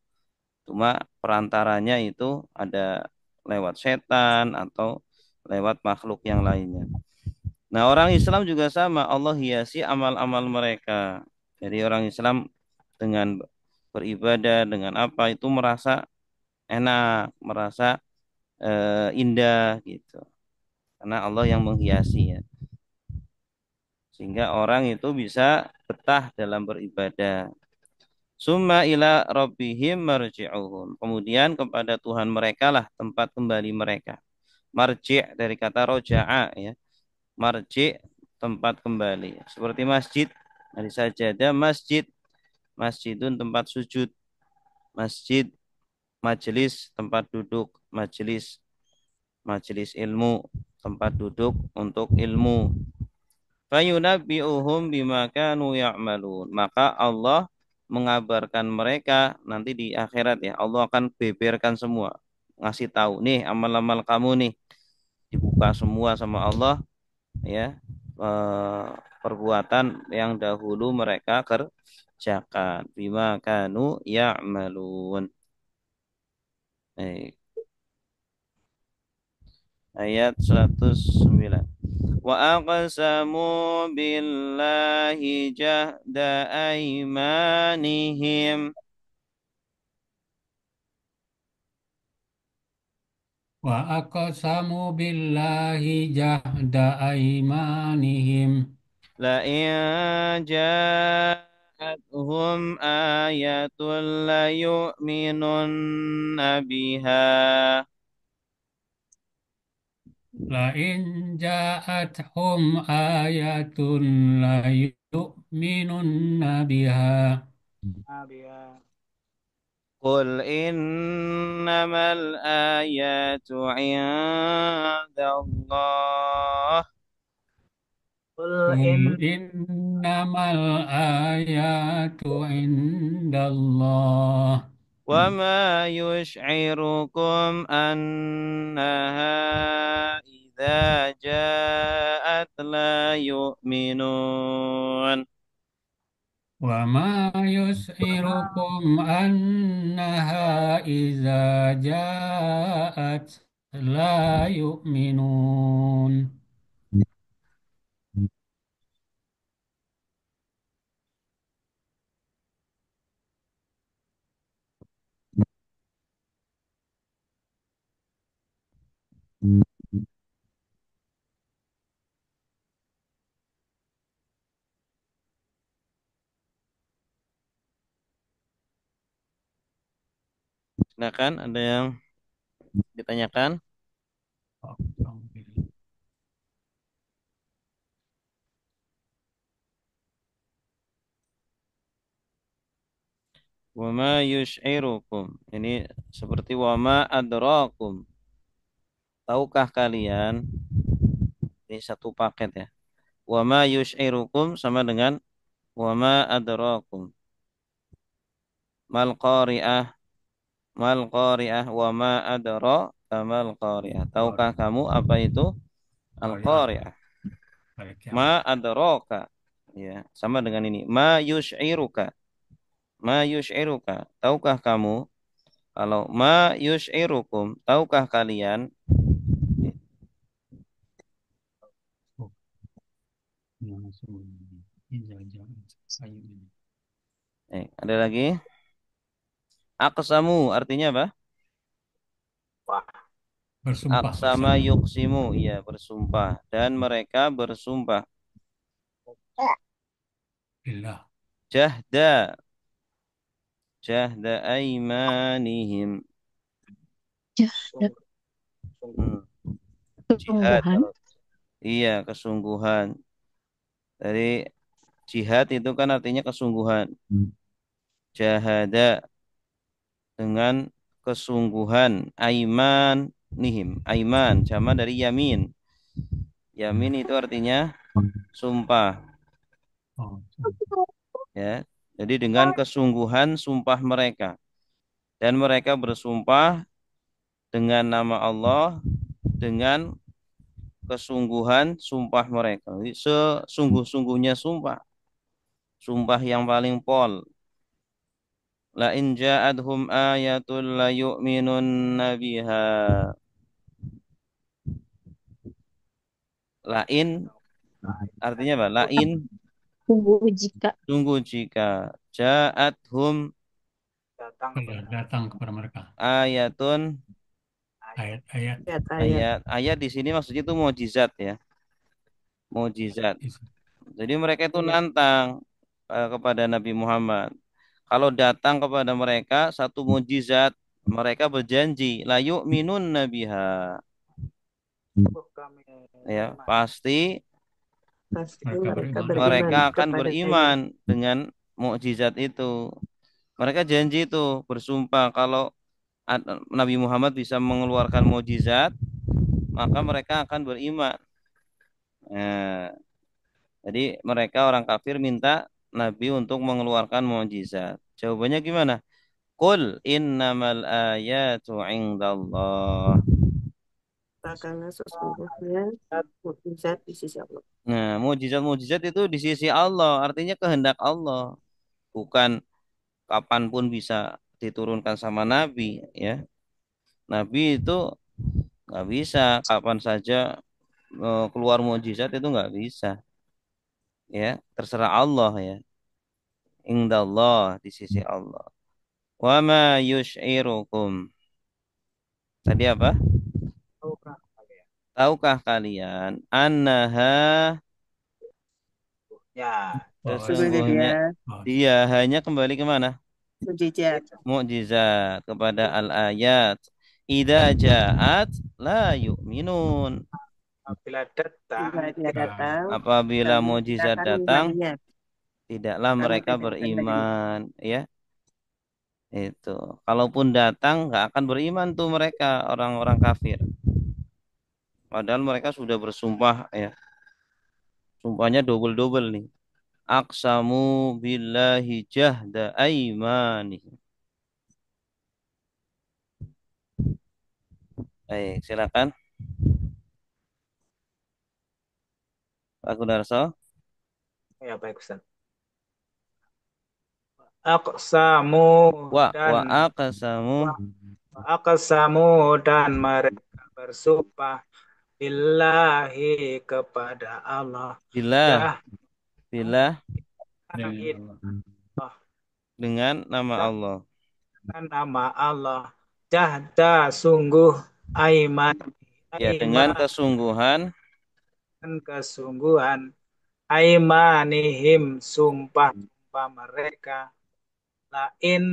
Cuma perantaranya itu ada lewat setan atau lewat makhluk yang lainnya. Nah, orang Islam juga sama. Allah hiasi amal-amal mereka. Jadi orang Islam dengan beribadah, dengan apa itu merasa enak, merasa indah gitu. Karena Allah yang menghiasi ya. Sehingga orang itu bisa betah dalam beribadah. Summa ila rabbihim marji'uhum. Kemudian kepada Tuhan mereka lah tempat kembali mereka. Marji' dari kata roja'a ya. Marji' tempat kembali. Seperti masjid. Dari sajadah masjid. Masjidun tempat sujud. Masjid. Majelis tempat duduk. Majelis. Majelis ilmu. Tempat duduk untuk ilmu. Fayunabbi'uhum bima kanu ya'malun. Maka Allah mengabarkan mereka nanti di akhirat ya. Allah akan beberkan semua. Ngasih tahu nih amal-amal kamu nih. Dibuka semua sama Allah ya. Perbuatan yang dahulu mereka kerjakan. Bima kanu ya'malun. Ayat 109. Wa aqsamu billahi jahda aymanihim. Wa aqsamu billahi jahda aimanihim. لئن جاءتهم آية ليؤمنن بها Lain ja'athum ayatun la yu'minunna biha. Nabi ya. قل إنما الآيات عند الله Qul Qul in innamal ayatu indallah. وما يشعركم أنها إذا جاءت لا يؤمنون Wa ma yus'irukum annaha iza ja'at la yu'minun. Silakan ada yang ditanyakan. Wama yush'irukum. Ini seperti wama adrakum. Tahukah kalian? Ini satu paket ya. Wama yush'irukum sama dengan wama adrakum. Mal qari'ah. Mal qari'ah wama adra kamal qari'ah. Tahukah kamu apa itu al qari'ah? Ma adraka. Ya, sama dengan ini. Ma yush'iruka. Ma yush'iruka. Tahukah kamu? Kalau ma yush'irukum, tahukah kalian? Ada lagi? Aqsamu artinya apa? Bersumpah Aqsama yuqsimu, iya bersumpah. Dan mereka bersumpah. billah. Jahda. Jahda aimanihim. Jahda Hmm. Jihad. kesungguhan. Iya, kesungguhan. Dari jihad itu kan artinya kesungguhan. Jahada dengan kesungguhan. Aiman nihim. Aiman sama dari yamin. Yamin itu artinya sumpah. Oh, Ya. Jadi dengan kesungguhan sumpah mereka. Dan mereka bersumpah dengan nama Allah dengan kesungguhan sumpah mereka. Jadi sesungguh-sungguhnya sumpah. Sumpah yang paling pol. La in ja'adhum ayatul la yu'minunna biha. Lain artinya apa? Lain Tunggu jika sungguh jika ja'adhum datang kalau datang kepada mereka ayatun ayat-ayat Ayat-ayat. ayat di sini maksudnya itu mukjizat ya. Mukjizat. Jadi mereka itu Iya. nantang kepada Nabi Muhammad. Kalau datang kepada mereka satu mukjizat, mereka berjanji la yu'minun nabiha. kami Ya, beriman. pasti Pasti mereka mereka beriman. beriman mereka akan kepada saya. beriman dengan mukjizat itu. Mereka janji itu bersumpah kalau Nabi Muhammad bisa mengeluarkan mukjizat, maka mereka akan beriman. Nah, jadi mereka orang kafir minta Nabi untuk mengeluarkan mukjizat. Jawabannya gimana? Qul innamal ayatu indallah. Karena sesungguhnya mukjizat di sisi Allah. Nah, mukjizat-mukjizat itu di sisi Allah, artinya kehendak Allah, bukan kapanpun bisa diturunkan sama Nabi, ya. Nabi itu nggak bisa kapan saja keluar mukjizat itu nggak bisa, ya. Terserah Allah ya. Indallah di sisi Allah. Wa ma yush'irukum. Tadi apa? Tahukah kalian annaha Ya, sesungguhnya Oh, dia hanya kembali kemana? Mujizat. Mukjizat kepada al-ayat. Idza ja'at la yu'minun. apabila datang Bila dia datang, Apabila kami tidak mukjizat akan datang, mengimaninya. tidaklah Kami mereka tidak akan menerima. beriman, ya. Itu. Kalaupun datang, nggak akan beriman tuh mereka orang-orang kafir. Padahal mereka sudah bersumpah, ya. Sumpahnya double-double nih. Aqsamu billahi jahda aimani. Baik, silakan. Pak Darso. ya baik Ustaz. Aqsamu Wa dan aqsamu aqsamu dan mereka bersumpah billahi kepada Allah. billah Dah billah itu dengan nama Allah. dengan nama Allah. Jahda sungguh aiman Ya, dengan aiman kesungguhan kesungguhan aimanihim sumpah mereka lain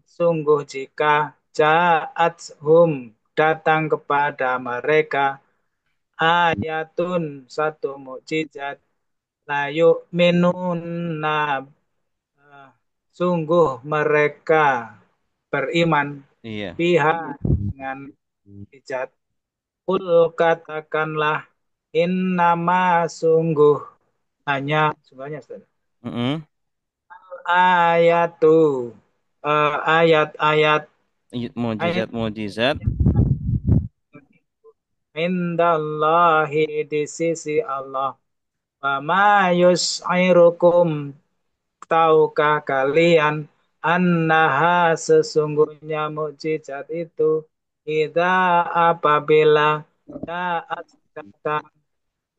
sungguh jika ja'athum datang kepada mereka ayatun satu mukjizat layu minuna sungguh mereka beriman iya. pihak dengan mukjizat. Kul katakanlah innama sungguh hanya sungguhnya Ustaz. Mm-mm. Ayatu ayat-ayat ayat Mujizat indallahi di sisi Allah. Wa ma yus'irukum tahukah kalian annaha sesungguhnya mukjizat itu idza apabila saat datang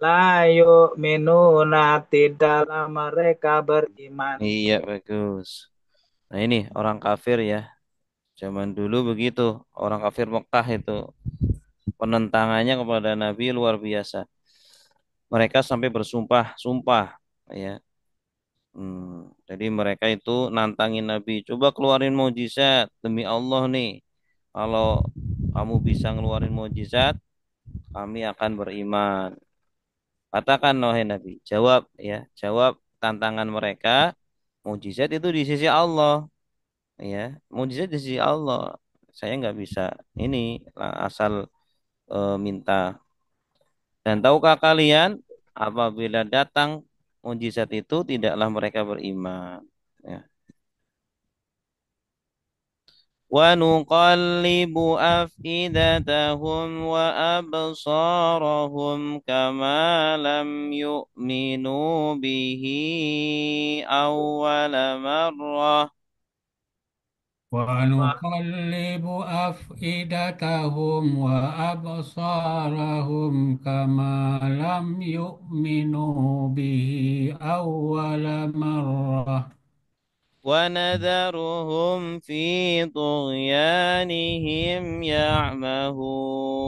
la yu'minuna tidaklah mereka beriman. iya, bagus. Nah, ini orang kafir ya. Zaman dulu begitu, orang kafir Mekah itu penentangannya kepada Nabi luar biasa. Mereka sampai bersumpah-sumpah, ya. Jadi mereka itu nantangin Nabi, coba keluarin mukjizat demi Allah nih. Kalau kamu bisa ngeluarin mukjizat, kami akan beriman. Katakan wahai Nabi, jawab ya, jawab tantangan mereka. Mukjizat itu di sisi Allah, ya. Mukjizat di sisi Allah. Saya nggak bisa ini asal minta. Dan tahukah kalian apabila datang mukjizat itu tidaklah mereka beriman. Ya. ونقلب أفئدتهم وأبصارهم كما لم يؤمنوا به أول مرة ونقلب أفئدتهم وأبصارهم كما لم يؤمنوا به أول مرة ونذرهم في طغيانهم يعمهون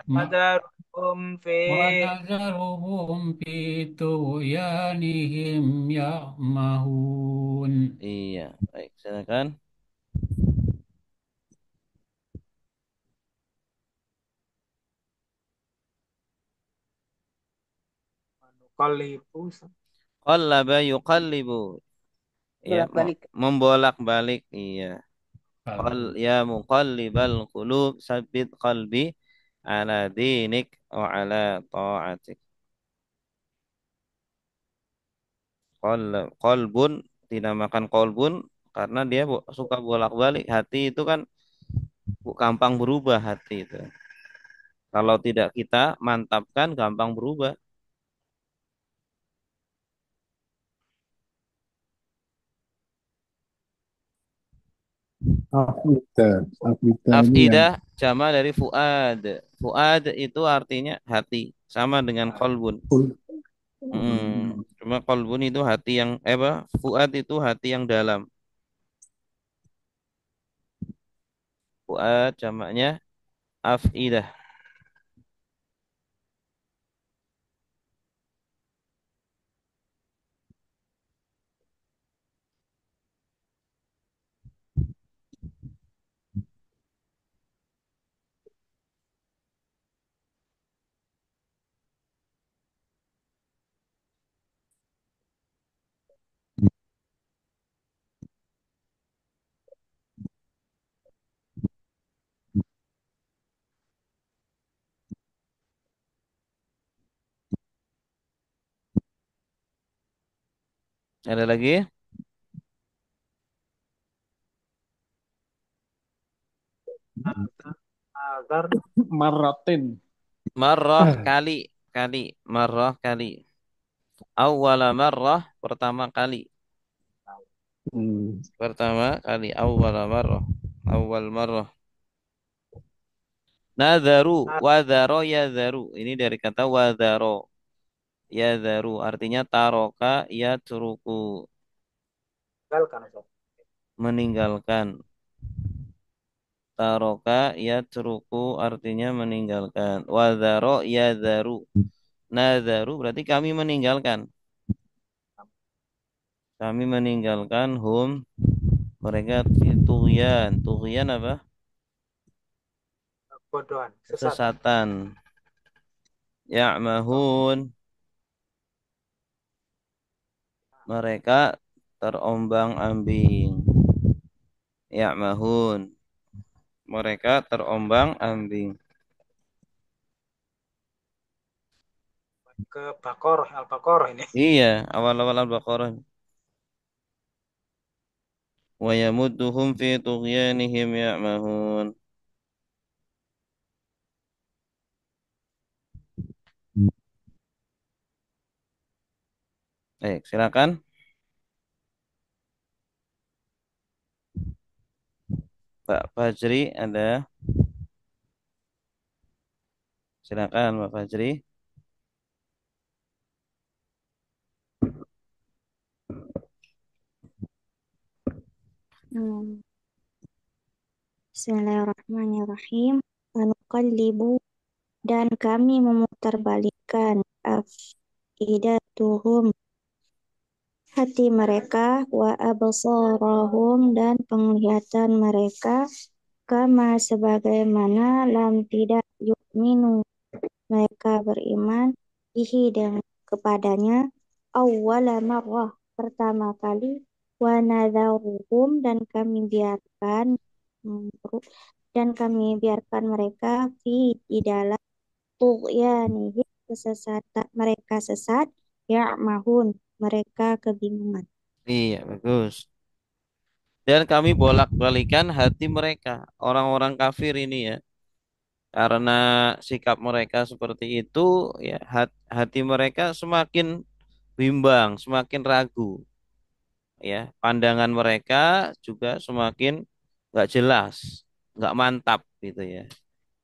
Madarum fi ونذرهم في طغيانهم يعمهون. Iya, baik, silakan. qalibu Qallaba yuqallibu. Ya, Bolak-balik. membolak-balik. Iya. Ya muqallibal qulub sabbit qalbi ala dinik wa ala ta'atik. Qalbun dinamakan qalbun karena dia suka bolak-balik. Hati itu kan gampang berubah hati itu. Kalau tidak kita mantapkan gampang berubah. Afida ini yang Afidah jama dari fuad. Fuad itu artinya hati, sama dengan qalbun. full. Cuma qalbun itu hati yang apa? Fuad itu hati yang dalam. Fuad jamaknya Afidah. Ada lagi? Agar Maratin. Marrah kali. Kali. Marrah kali. Awwala marrah. Pertama kali. Hmm. Pertama kali. Awwala marrah. Awwal marrah. Nadharu. Wadharo yadharu. Ini dari kata wadharo. Yadharu. Artinya taroka yatruku. tinggalkan Ustaz. Meninggalkan. Taroka yatruku artinya meninggalkan. Wadharo yadharu. Nadharu berarti kami meninggalkan. Kami meninggalkan hum mereka tughyan. Tughyan apa? Kebodohan, sesat. Kesesatan. Ya'mahun mereka terombang-ambing. Ya'mahun mereka terombang-ambing. Ke Baqarah, Al-Baqarah ini. Iya, awal-awal Al-Baqarah. Wa yamudduhum fi tughyanihim ya'mahun. Silakan. Pak Fajri ada. Silakan Pak Fajri. Hmm. Bismillahirrahmanirrahim. Wanuqallibu dan kami memutarbalikkan afidatuhum hati mereka wa absarahum dan penglihatan mereka kama sebagaimana lam tidak yu'minu mereka beriman bihi dan kepadanya awwala marrah pertama kali wa nadharuhum dan kami biarkan mereka di dalam tughyanihim kesesatan mereka sesat ya'mahun mereka kebingungan. Iya, bagus. Dan kami bolak-balikan hati mereka, orang-orang kafir ini ya. Karena sikap mereka seperti itu, ya hati mereka semakin bimbang, semakin ragu. Ya, pandangan mereka juga semakin nggak jelas, nggak mantap gitu ya.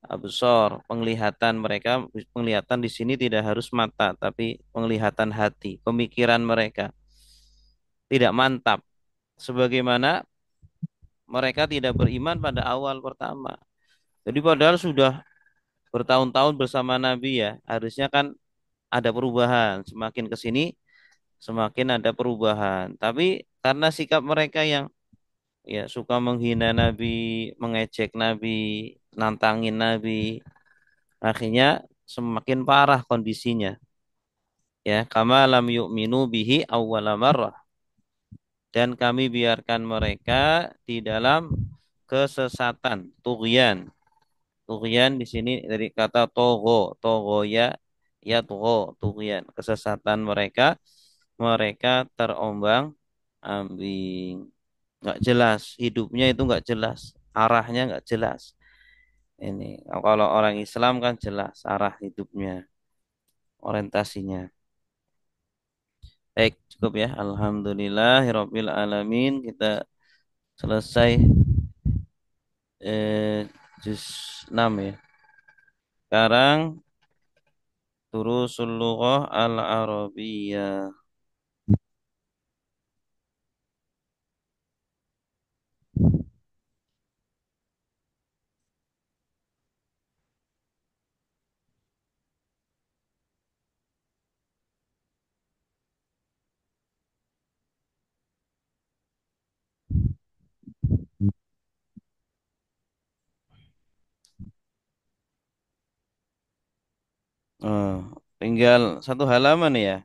Absor, penglihatan mereka, penglihatan di sini tidak harus mata, tapi penglihatan hati, pemikiran mereka tidak mantap. Sebagaimana mereka tidak beriman pada awal pertama. Jadi padahal sudah bertahun-tahun bersama Nabi ya, harusnya kan ada perubahan. Semakin ke sini semakin ada perubahan. Tapi karena sikap mereka yang ya suka menghina Nabi, mengejek Nabi, nantangin Nabi, akhirnya semakin parah kondisinya. Ya, kama lam yu'minu bihi awwala marrah. Dan kami biarkan mereka di dalam kesesatan, tughyan. Tughyan di sini dari kata togo ya, ya togo, tughyan. Kesesatan mereka, mereka terombang ambing. Nggak jelas, hidupnya itu nggak jelas, arahnya nggak jelas. Ini kalau orang Islam kan jelas arah hidupnya, orientasinya. Baik, cukup ya. Alhamdulillahirabbil alamin. Kita selesai juz 6 ya. Sekarang Durusul Lughah Al-Arabiyyah. Tinggal satu halaman ya.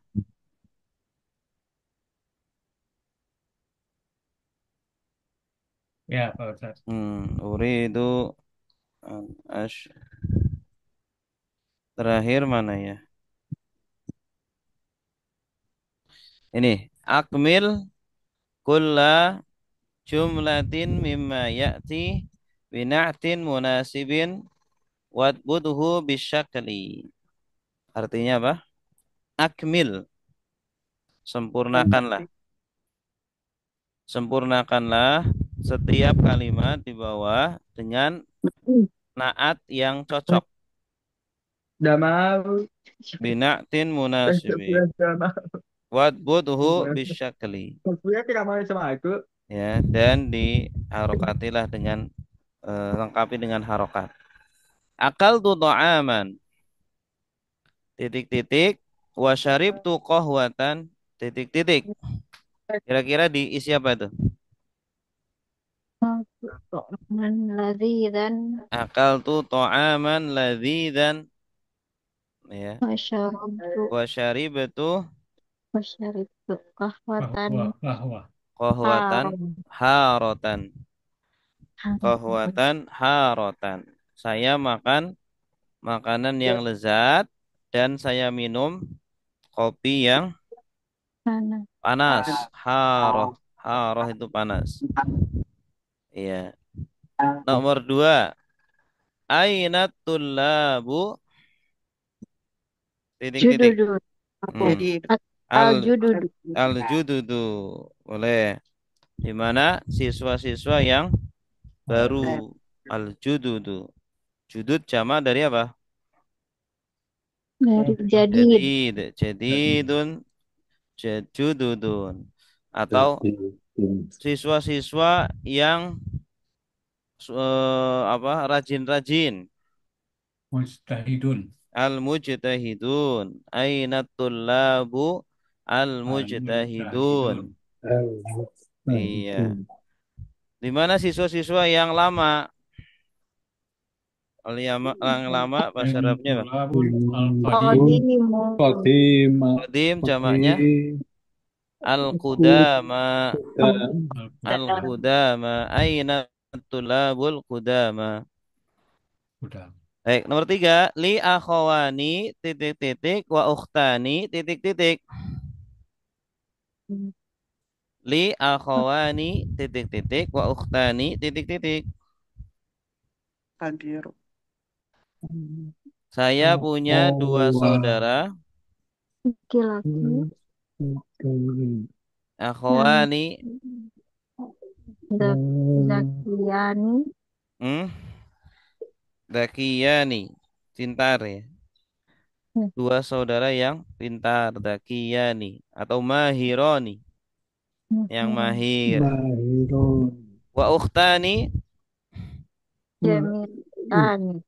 Ya, Pak Ustadz. Uri itu ash terakhir mana ya? Ini akmil kulla jumlatin mimma ya'ti bina'tin munasibin wadbuduhu bisyakli. Artinya apa? Akmil, sempurnakanlah. Sempurnakanlah setiap kalimat di bawah dengan naat yang cocok. Bina'tin munasibin wadbuduhu bisyakli. Ya, dan diharokatilah dengan lengkapi dengan harokat. Akal tu ta'aman titik-titik wa syaribtu qahwatan titik-titik. Kira-kira diisi apa itu? Ladzidan Akal tu ta'aman ladzidan ya. wasyarabtu Wa syaribtu wasyaribtu kahwatan Bahwa. qahwatan harotan. Qahwatan harotan. Saya makan makanan yang lezat dan saya minum kopi yang panas. Haroh. Haroh itu panas. Iya. Nomor 2. Aina tullabu titik-titik. jududun Jadi Al al-jududu al-jududu. Boleh. Di mana siswa-siswa yang baru al-jududu. Judud jama dari apa? dari jadid Jadidun, jududun. Atau siswa-siswa yang rajin-rajin. Mujtahidun. Al-mujtahidun. Aina tullabu al-mujtahidun. Iya. Di mana siswa-siswa yang lama? Yang lama bahasa Arabnya apa? Qadim jamaknya al-qudama. Al-qudama. Aina tulabul qudama. Baik, nomor 3. Li akhawani titik-titik wa ukhtani titik-titik. Li akhawani titik-titik wa ukhtani titik-titik. Saya punya 2 saudara. laki-laki Akhawani zakiyani Dakiyani, pintar ya. 2 saudara yang pintar, Dakiyani atau Mahironi, yang mahir. Wa ukhtani jamilani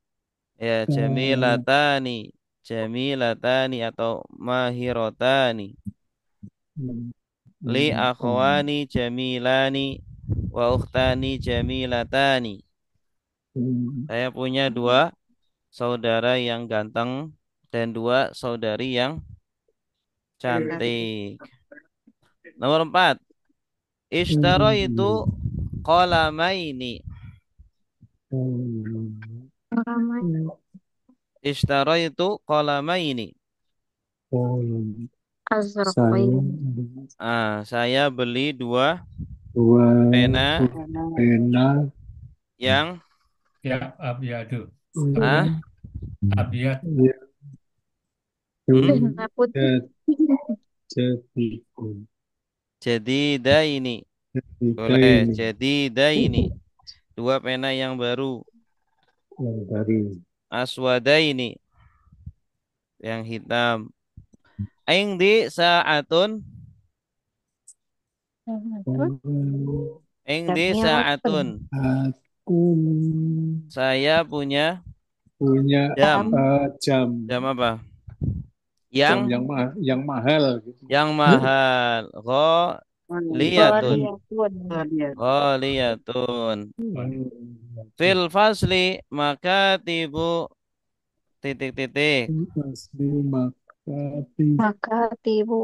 ya jamilatani, jamilatani atau mahirotani. Li akhwani jamilani wa ukhtani jamilatani. Saya punya 2 saudara yang ganteng dan 2 saudari yang cantik. Nomor 4. Ishtaraitu qalamaini. Ishtaraitu qalamaini. Saya beli 2 pena yang abyadu. Abyad. Jadidaini. Boleh, jadidaini. 2 pena yang baru. Aswadaini. Yang hitam. Indi sa'atun. Indi sa'atun. Saya punya jam. Jam apa? Yang mahal. Yang mahal. Ghaliyatun. Ghaliyatun. Fil fasli makatibu titik-titik. Makatibu.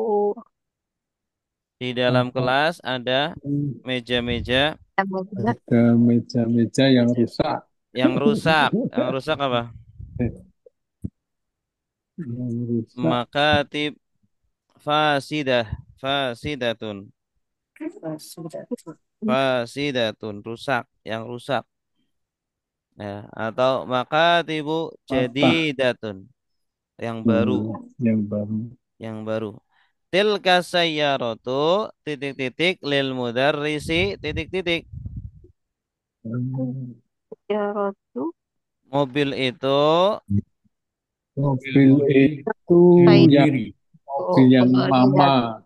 Di dalam Apa? kelas ada meja-meja Ada meja-meja yang rusak. yang rusak. Yang rusak apa? Yang rusak. Makatib fasidah. Fasidatun. Fasidatun. Rusak. Yang rusak. Ya, atau makatibu Patah. jadidatun. Yang baru. Yang baru. Yang baru. Tilka sayyaratu titik-titik lil mudarrisi titik-titik. Ya Rotu. Mobil itu Mobil itu Baik. yang diri. mobil yang lama.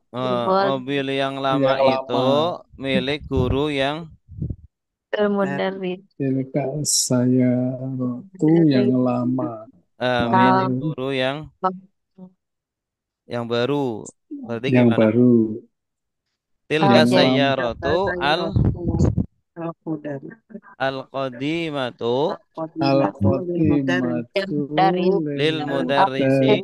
mobil yang lama Yang itu lama. milik guru yang Termudaris. Tilka saya itu yang lama. milik Kal. guru yang baru. Berarti Yang gimana? baru. Tilka Yang lama. sayyaratu al qadimatu Al-Qatimatu lil mudarrisi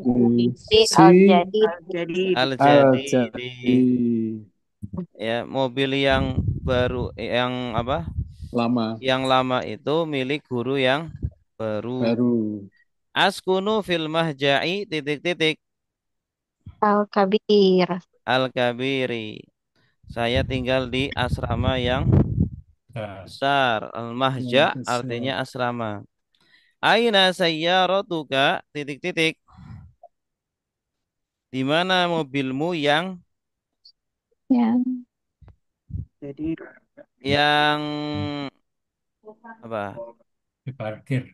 Al-Jadi. al Al-Jadi. jadidi. Ya, mobil yang baru yang apa? Lama. Yang lama itu milik guru yang baru. Baru. Askunu fil mahja'i titik-titik Al-Kabir. al-kabiri. Saya tinggal di asrama yang besar. Al-mahja Yang besar. artinya asrama. Aina sayyaratuka titik-titik. Di mana mobilmu yang yang apa? Diparkir.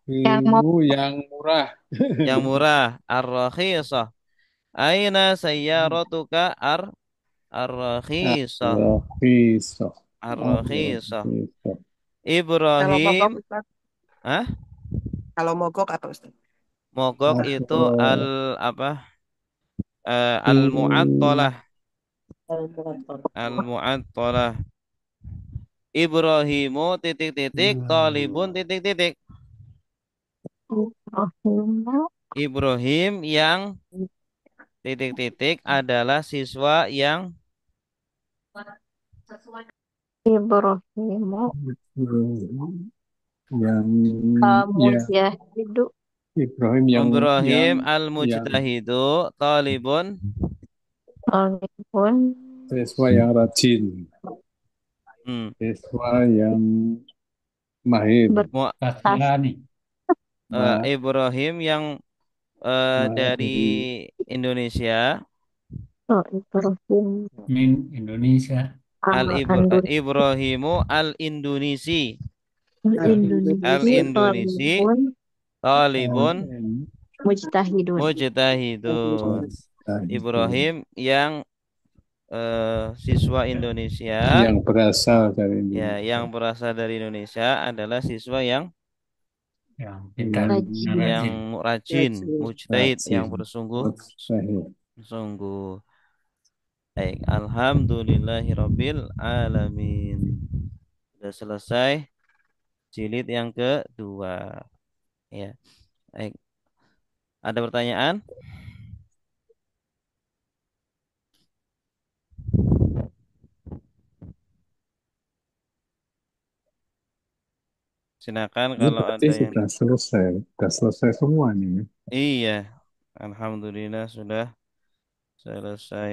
Mobilmu yang murah. Yang murah. Ar-rakhisah. Aina sayyaratuka ar-rakhisah. Ar-Rakhisah. Ar-rakhisah. Ar-Rakhisah. Kalau mogok, Ibrahim. Ustaz? Hah? Kalau mogok apa, Ustaz? Mogok itu Ar- al-mu'attalah. Al-mu'attalah. Ibrahimu titik-titik talibun titik-titik. Ibrahim yang titik-titik adalah siswa yang Ibrahimu. yang ya Mujahidu. Ibrahim yang Ibrahim yang al-mujtahidu talibun Talibun. siswa yang rajin, siswa yang mahir. Taslani. Ibrahim yang dari Indonesia. Ibrahim. Min Indonesia. Ibrahimu al-Indonesi. Al-Indonesi. Talibun Mujtahidun. Ibrahim yang siswa Indonesia yang berasal dari Indonesia. Ya, yang berasal dari Indonesia adalah siswa yang pintar, yang rajin, mujtahid, yang bersungguh-sungguh. Baik, alhamdulillahirabbil alamin. Sudah selesai jilid yang kedua. Ya. Baik. Ada pertanyaan? Silakan kalau ada yang sudah selesai semua nih. Iya, alhamdulillah sudah selesai.